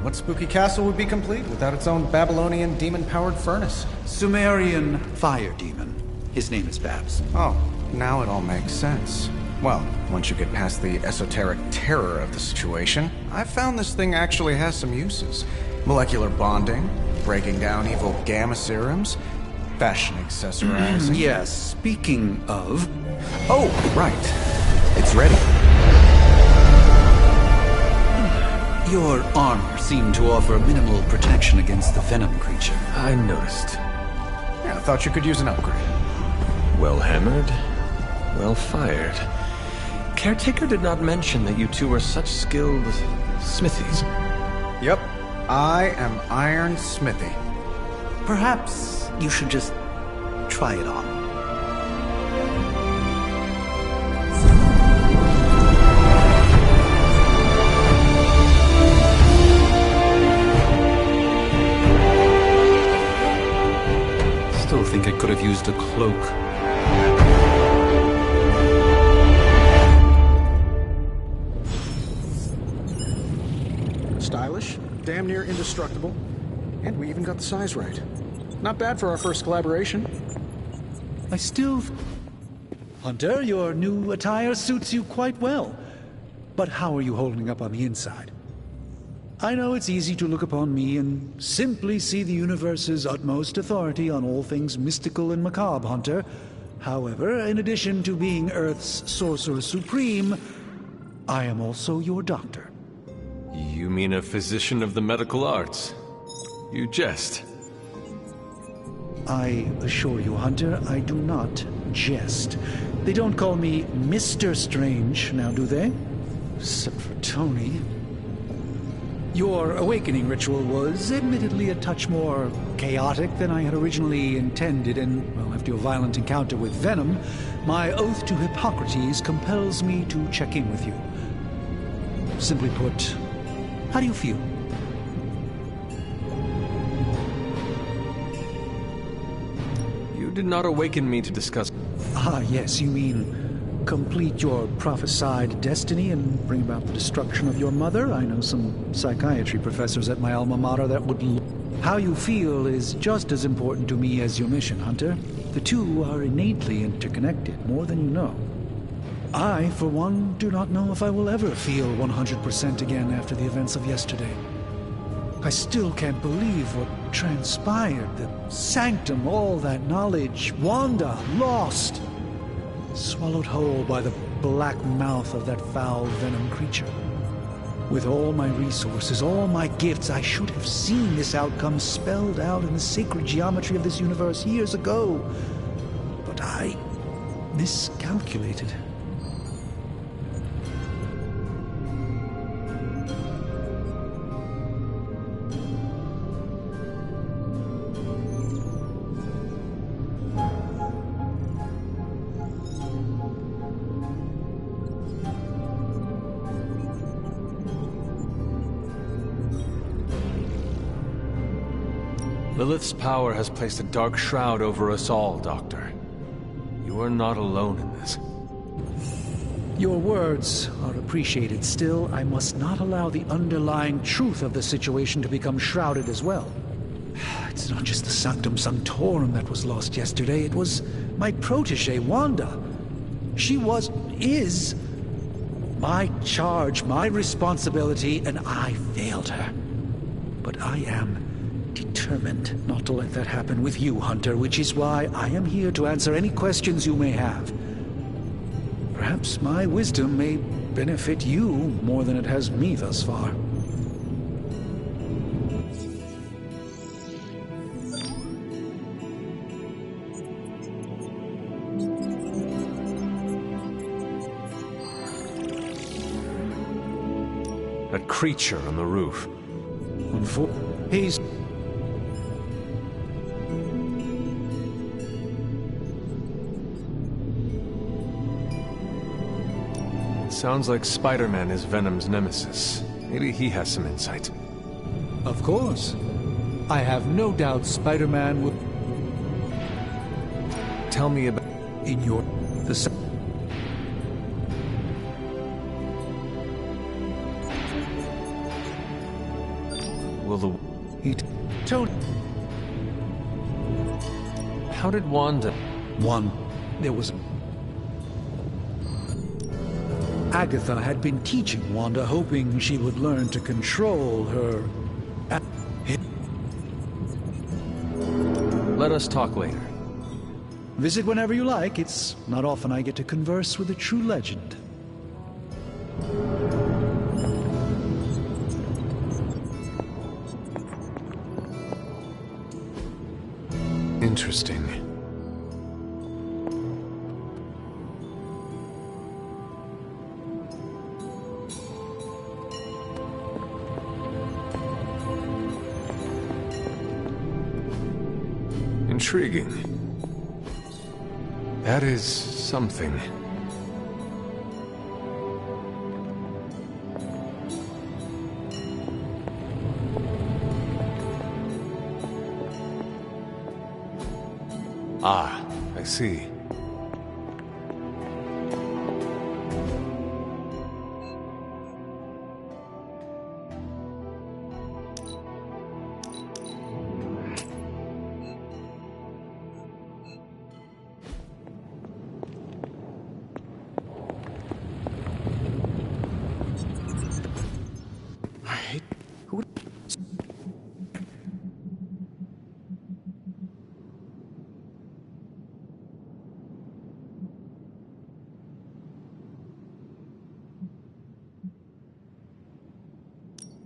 What spooky castle would be complete without its own Babylonian demon-powered furnace? Sumerian fire demon. His name is Babs. Oh, now it all makes sense. Well, once you get past the esoteric terror of the situation, I've found this thing actually has some uses. Molecular bonding, breaking down evil gamma serums, fashion accessorizing. Yes, speaking of... Oh, right. It's ready. Your armor seemed to offer minimal protection against the venom creature. I noticed. Yeah, I thought you could use an upgrade. Well hammered, well fired. Caretaker did not mention that you two were such skilled smithies. Yep, I am Iron Smithy. Perhaps you should just try it on. Still think I could have used a cloak. Stylish, damn near indestructible, and we even got the size right. Not bad for our first collaboration. Hunter, your new attire suits you quite well. But how are you holding up on the inside? I know it's easy to look upon me and simply see the universe's utmost authority on all things mystical and macabre, Hunter. However, in addition to being Earth's Sorcerer Supreme, I am also your doctor. You mean a physician of the medical arts? You jest. I assure you, Hunter, I do not jest. They don't call me Mr. Strange, now do they? Except for Tony. Your awakening ritual was admittedly a touch more chaotic than I had originally intended, and, well, after your violent encounter with Venom, my oath to Hippocrates compels me to check in with you. Simply put, how do you feel? You did not awaken me to discuss... Ah, yes, you mean complete your prophesied destiny and bring about the destruction of your mother? I know some psychiatry professors at my alma mater that would... How you feel is just as important to me as your mission, Hunter. The two are innately interconnected, more than you know. I, for one, do not know if I will ever feel 100% again after the events of yesterday. I still can't believe what transpired. The Sanctum, all that knowledge, Wanda, lost. Swallowed whole by the black mouth of that foul venom creature. With all my resources, all my gifts, I should have seen this outcome spelled out in the sacred geometry of this universe years ago. But I miscalculated. Lilith's power has placed a dark shroud over us all, Doctor. You are not alone in this. Your words are appreciated. Still, I must not allow the underlying truth of the situation to become shrouded as well. It's not just the Sanctum Sanctorum that was lost yesterday. It was my protege, Wanda. She is my charge, my responsibility, and I failed her. but I am determined not to let that happen with you, Hunter, which is why I am here to answer any questions you may have. Perhaps my wisdom may benefit you more than it has me thus far. That creature on the roof. He's... Sounds like Spider-Man is Venom's nemesis. Maybe he has some insight. Of course. I have no doubt Spider-Man would... Tell me about... In your... Will the... He told... How did Wanda... There was... Agatha had been teaching Wanda, hoping she would learn to control her... Let us talk later. Visit whenever you like. It's not often I get to converse with a true legend. Interesting. Intriguing. That is something. Ah, I see.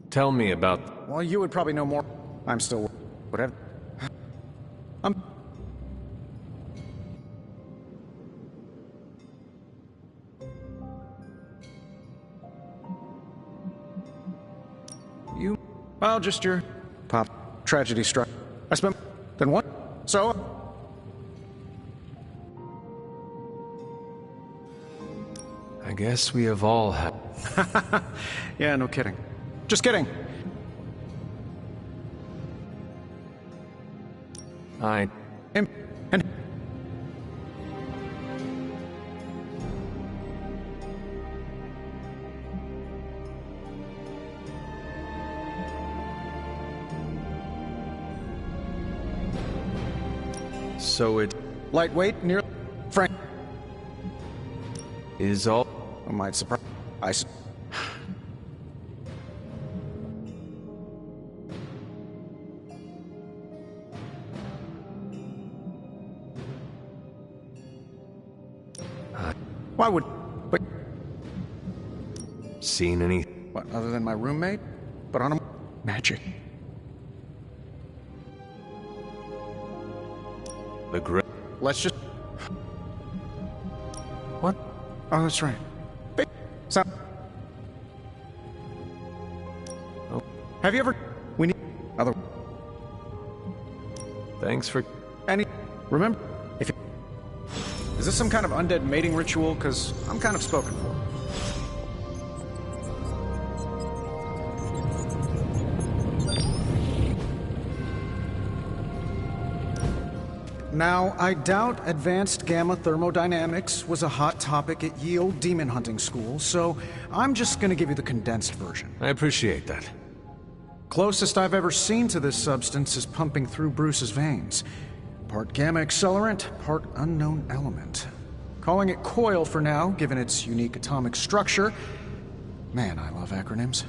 Tell me about... Well, you would probably know more. I'm still... Whatever. You... Well, just your... Pop. Tragedy struck. I spent... Then what? So... I guess we have all had... Yeah, no kidding. Just kidding. And So it... Lightweight, near... Frank... Is all... I might surprise... Why would... But... Seen any... What, other than my roommate? But on a... Magic. The grip... Let's just... What? Oh, that's right. Sound... Oh. Have you ever... We need... Other... Thanks for... Any... Remember... If you... Is this some kind of undead mating ritual? Because I'm kind of spoken for. Now, I doubt advanced gamma thermodynamics was a hot topic at Yield Demon Hunting School, so I'm just gonna give you the condensed version. I appreciate that. Closest I've ever seen to this substance is pumping through Bruce's veins. Part gamma accelerant, part unknown element. Calling it Coil for now, given its unique atomic structure. Man, I love acronyms.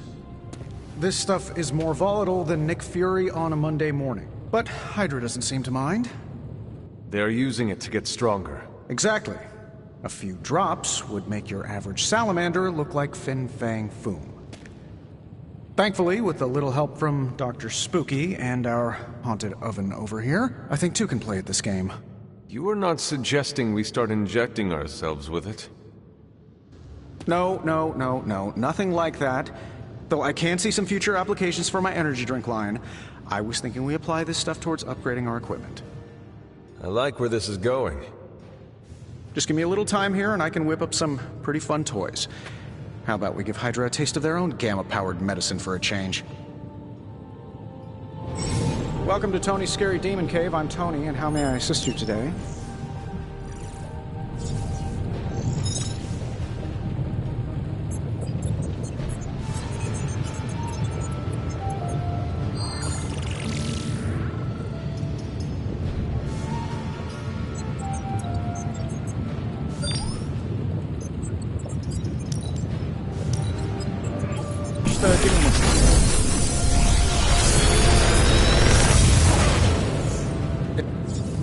This stuff is more volatile than Nick Fury on a Monday morning. But Hydra doesn't seem to mind. They're using it to get stronger. Exactly. A few drops would make your average salamander look like Fin Fang Foom. Thankfully, with a little help from Dr. Spooky and our haunted oven over here, I think two can play at this game. You are not suggesting we start injecting ourselves with it? No, nothing like that. Though I can see some future applications for my energy drink line. I was thinking we apply this stuff towards upgrading our equipment. I like where this is going. Just give me a little time here and I can whip up some pretty fun toys. How about we give Hydra a taste of their own gamma-powered medicine for a change? Welcome to Tony's Scary Demon Cave. I'm Tony, and how may I assist you today?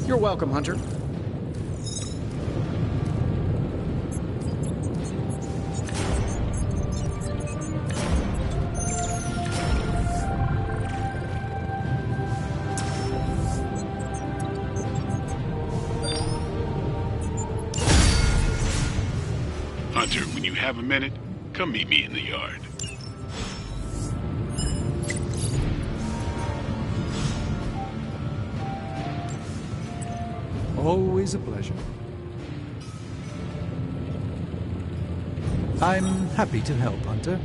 You're welcome, Hunter. Hunter, when you have a minute, come meet me in the yard. Always a pleasure. I'm happy to help, Hunter.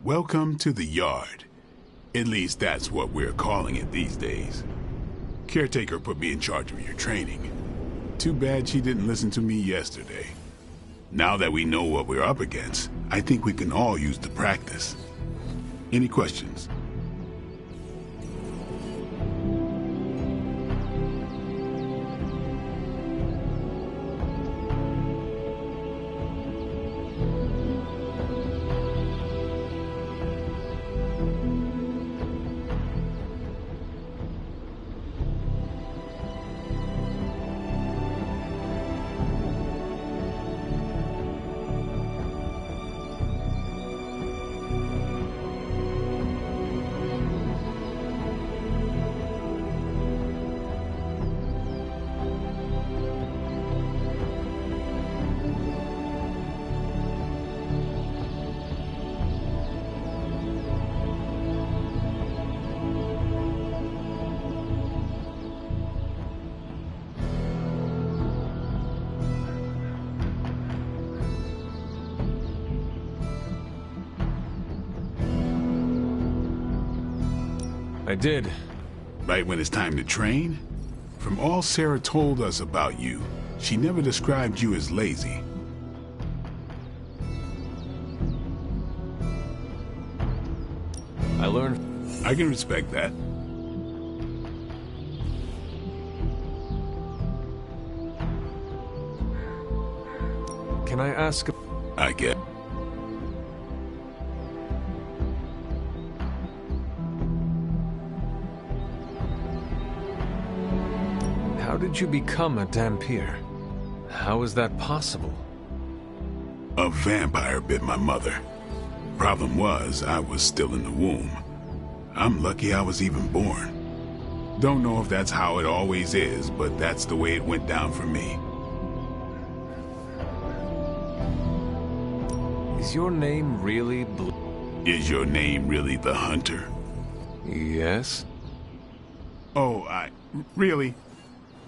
Welcome to the yard. At least that's what we're calling it these days. Caretaker put me in charge of your training. Too bad she didn't listen to me yesterday. Now that we know what we're up against, I think we can all use the practice. Any questions? I did. Right when it's time to train? From all Sarah told us about you, she never described you as lazy. I learned... I can respect that. Can I ask... I get... How did you become a Dhampir? How is that possible? A vampire bit my mother. Problem was, I was still in the womb. I'm lucky I was even born. Don't know if that's how it always is, but that's the way it went down for me. Is your name really Is your name really the Hunter? Yes. Oh, really?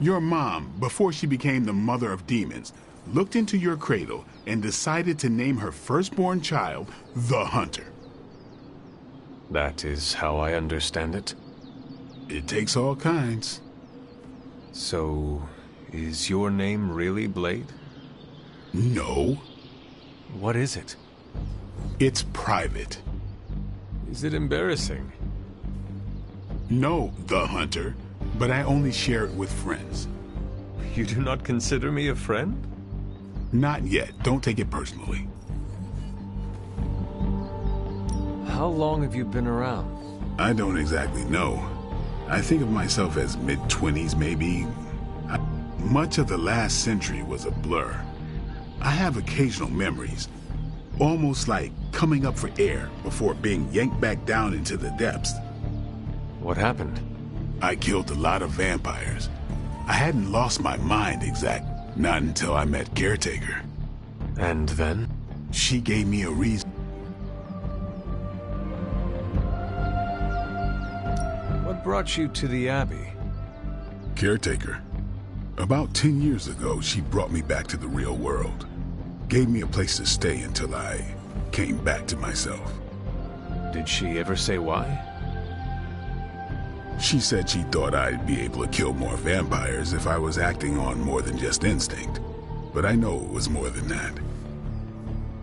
Your mom, before she became the mother of demons, looked into your cradle and decided to name her firstborn child the Hunter. That is how I understand it. It takes all kinds. So, is your name really Blade? No. What is it? It's private. Is it embarrassing? No, the Hunter, but I only share it with friends. You do not consider me a friend? Not yet. Don't take it personally. How long have you been around? I don't exactly know. I think of myself as mid-20s, maybe. Much of the last century was a blur. I have occasional memories, almost like coming up for air before being yanked back down into the depths. What happened? I killed a lot of vampires. I hadn't lost my mind not until I met Caretaker. And then? She gave me a reason. What brought you to the Abbey? Caretaker. About 10 years ago, she brought me back to the real world. Gave me a place to stay until I came back to myself. Did she ever say why? She said she thought I'd be able to kill more vampires if I was acting on more than just instinct. But I know it was more than that.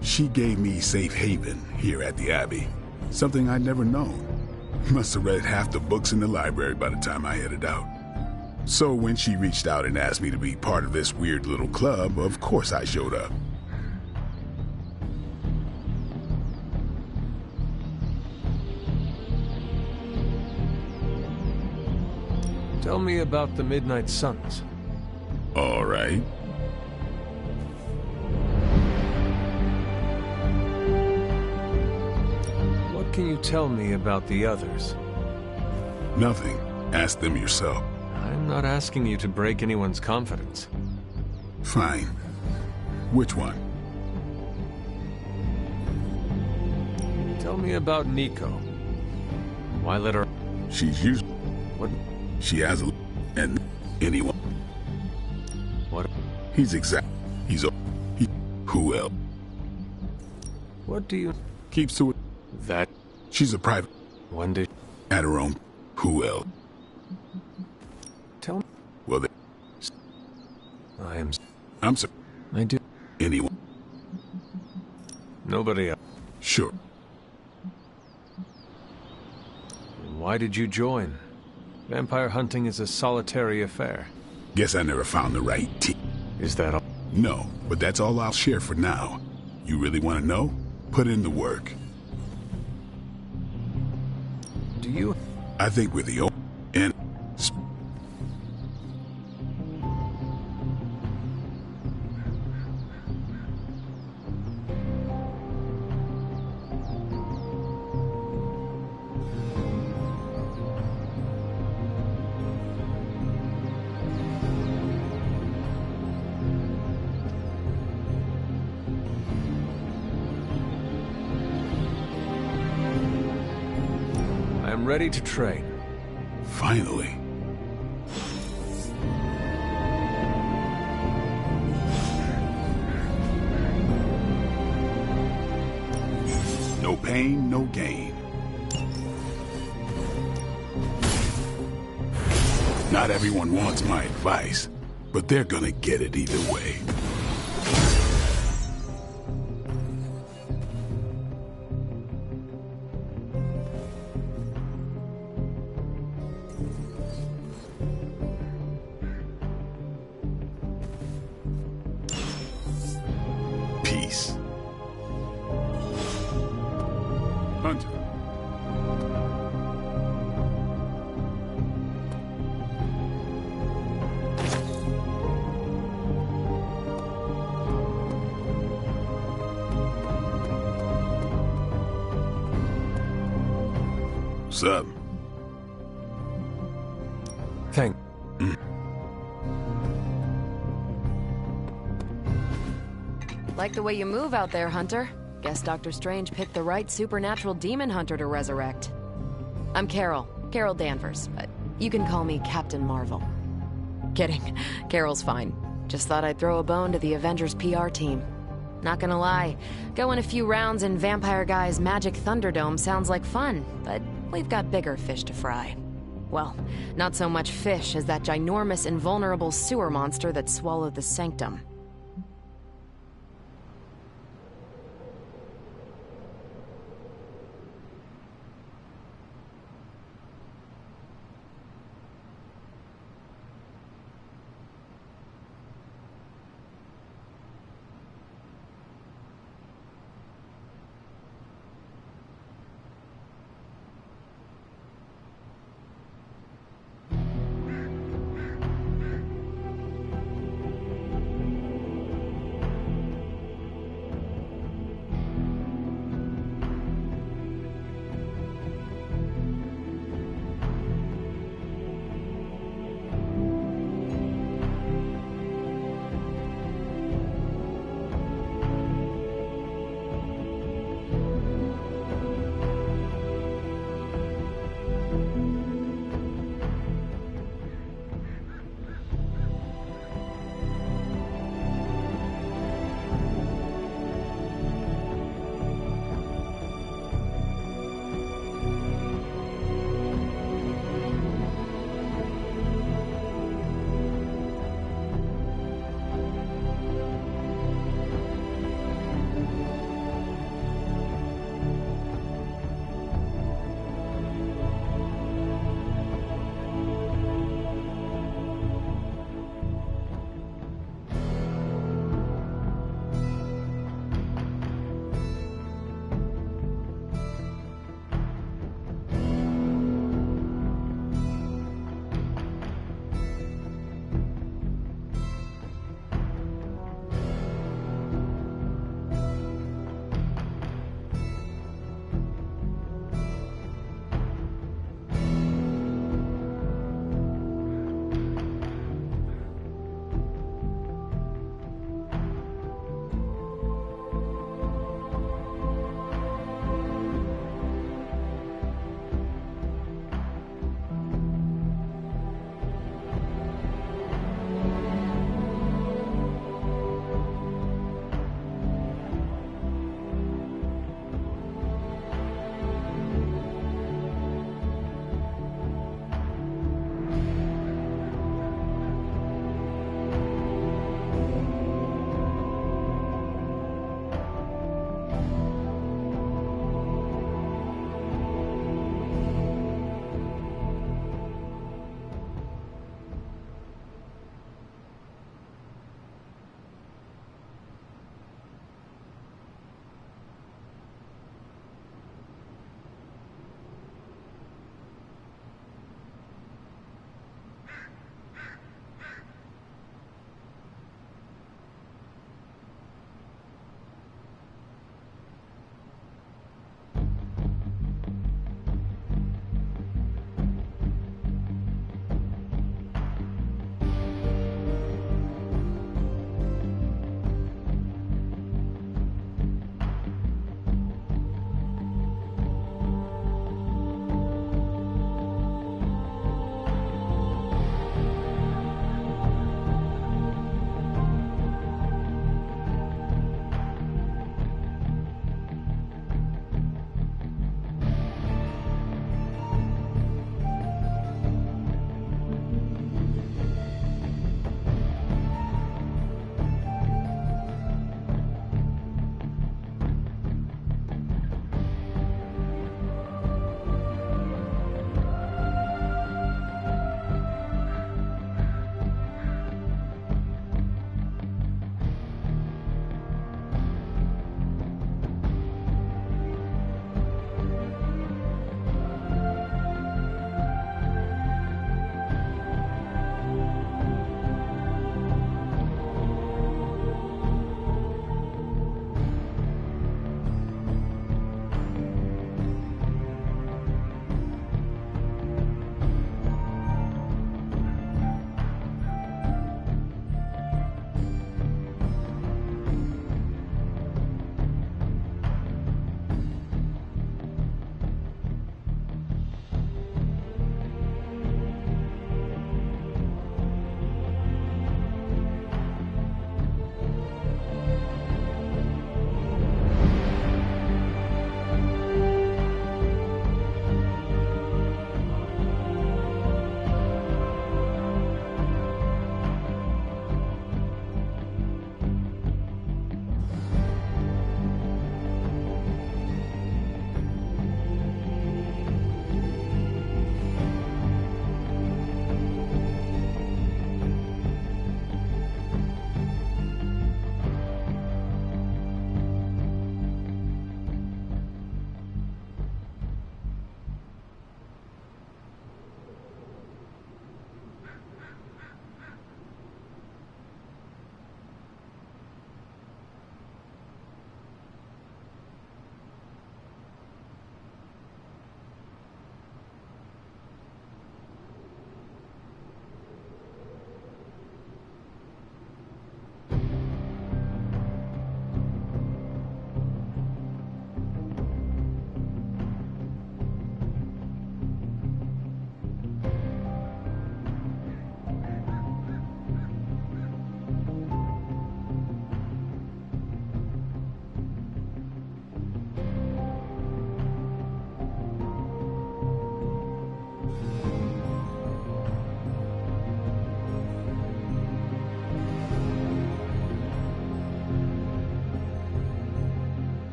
She gave me safe haven here at the Abbey. Something I'd never known. Must have read half the books in the library by the time I headed out. So when she reached out and asked me to be part of this weird little club, of course I showed up. Tell me about the Midnight Suns. All right. What can you tell me about the others? Nothing. Ask them yourself. I'm not asking you to break anyone's confidence. Fine. Which one? Tell me about Nico. Why let her... She's used... What? She has a... And anyone. What? He's exact... He's a... He... Who else? What do you... Keeps to it. That... She's a private... When did... At her own... Who else? Tell me... Well, they... I'm sorry. I do... Anyone. Nobody else. Sure. Why did you join? Vampire hunting is a solitary affair. Guess I never found the right team. Is that all? No, but that's all I'll share for now. You really want to know? Put in the work. Do you? I think we're the only... And... I'm ready to train. Finally. No pain, no gain. Not everyone wants my advice, but they're gonna get it either way. Peace. Hunter. up? Thank... Like the way you move out there, Hunter. Guess Dr. Strange picked the right supernatural demon hunter to resurrect. I'm Carol Danvers, but you can call me Captain Marvel. Kidding, Carol's fine. Just thought I'd throw a bone to the Avengers PR team. Not gonna lie, going a few rounds in Vampire Guy's Magic Thunderdome sounds like fun, but we've got bigger fish to fry. Well, not so much fish as that ginormous invulnerable sewer monster that swallowed the Sanctum.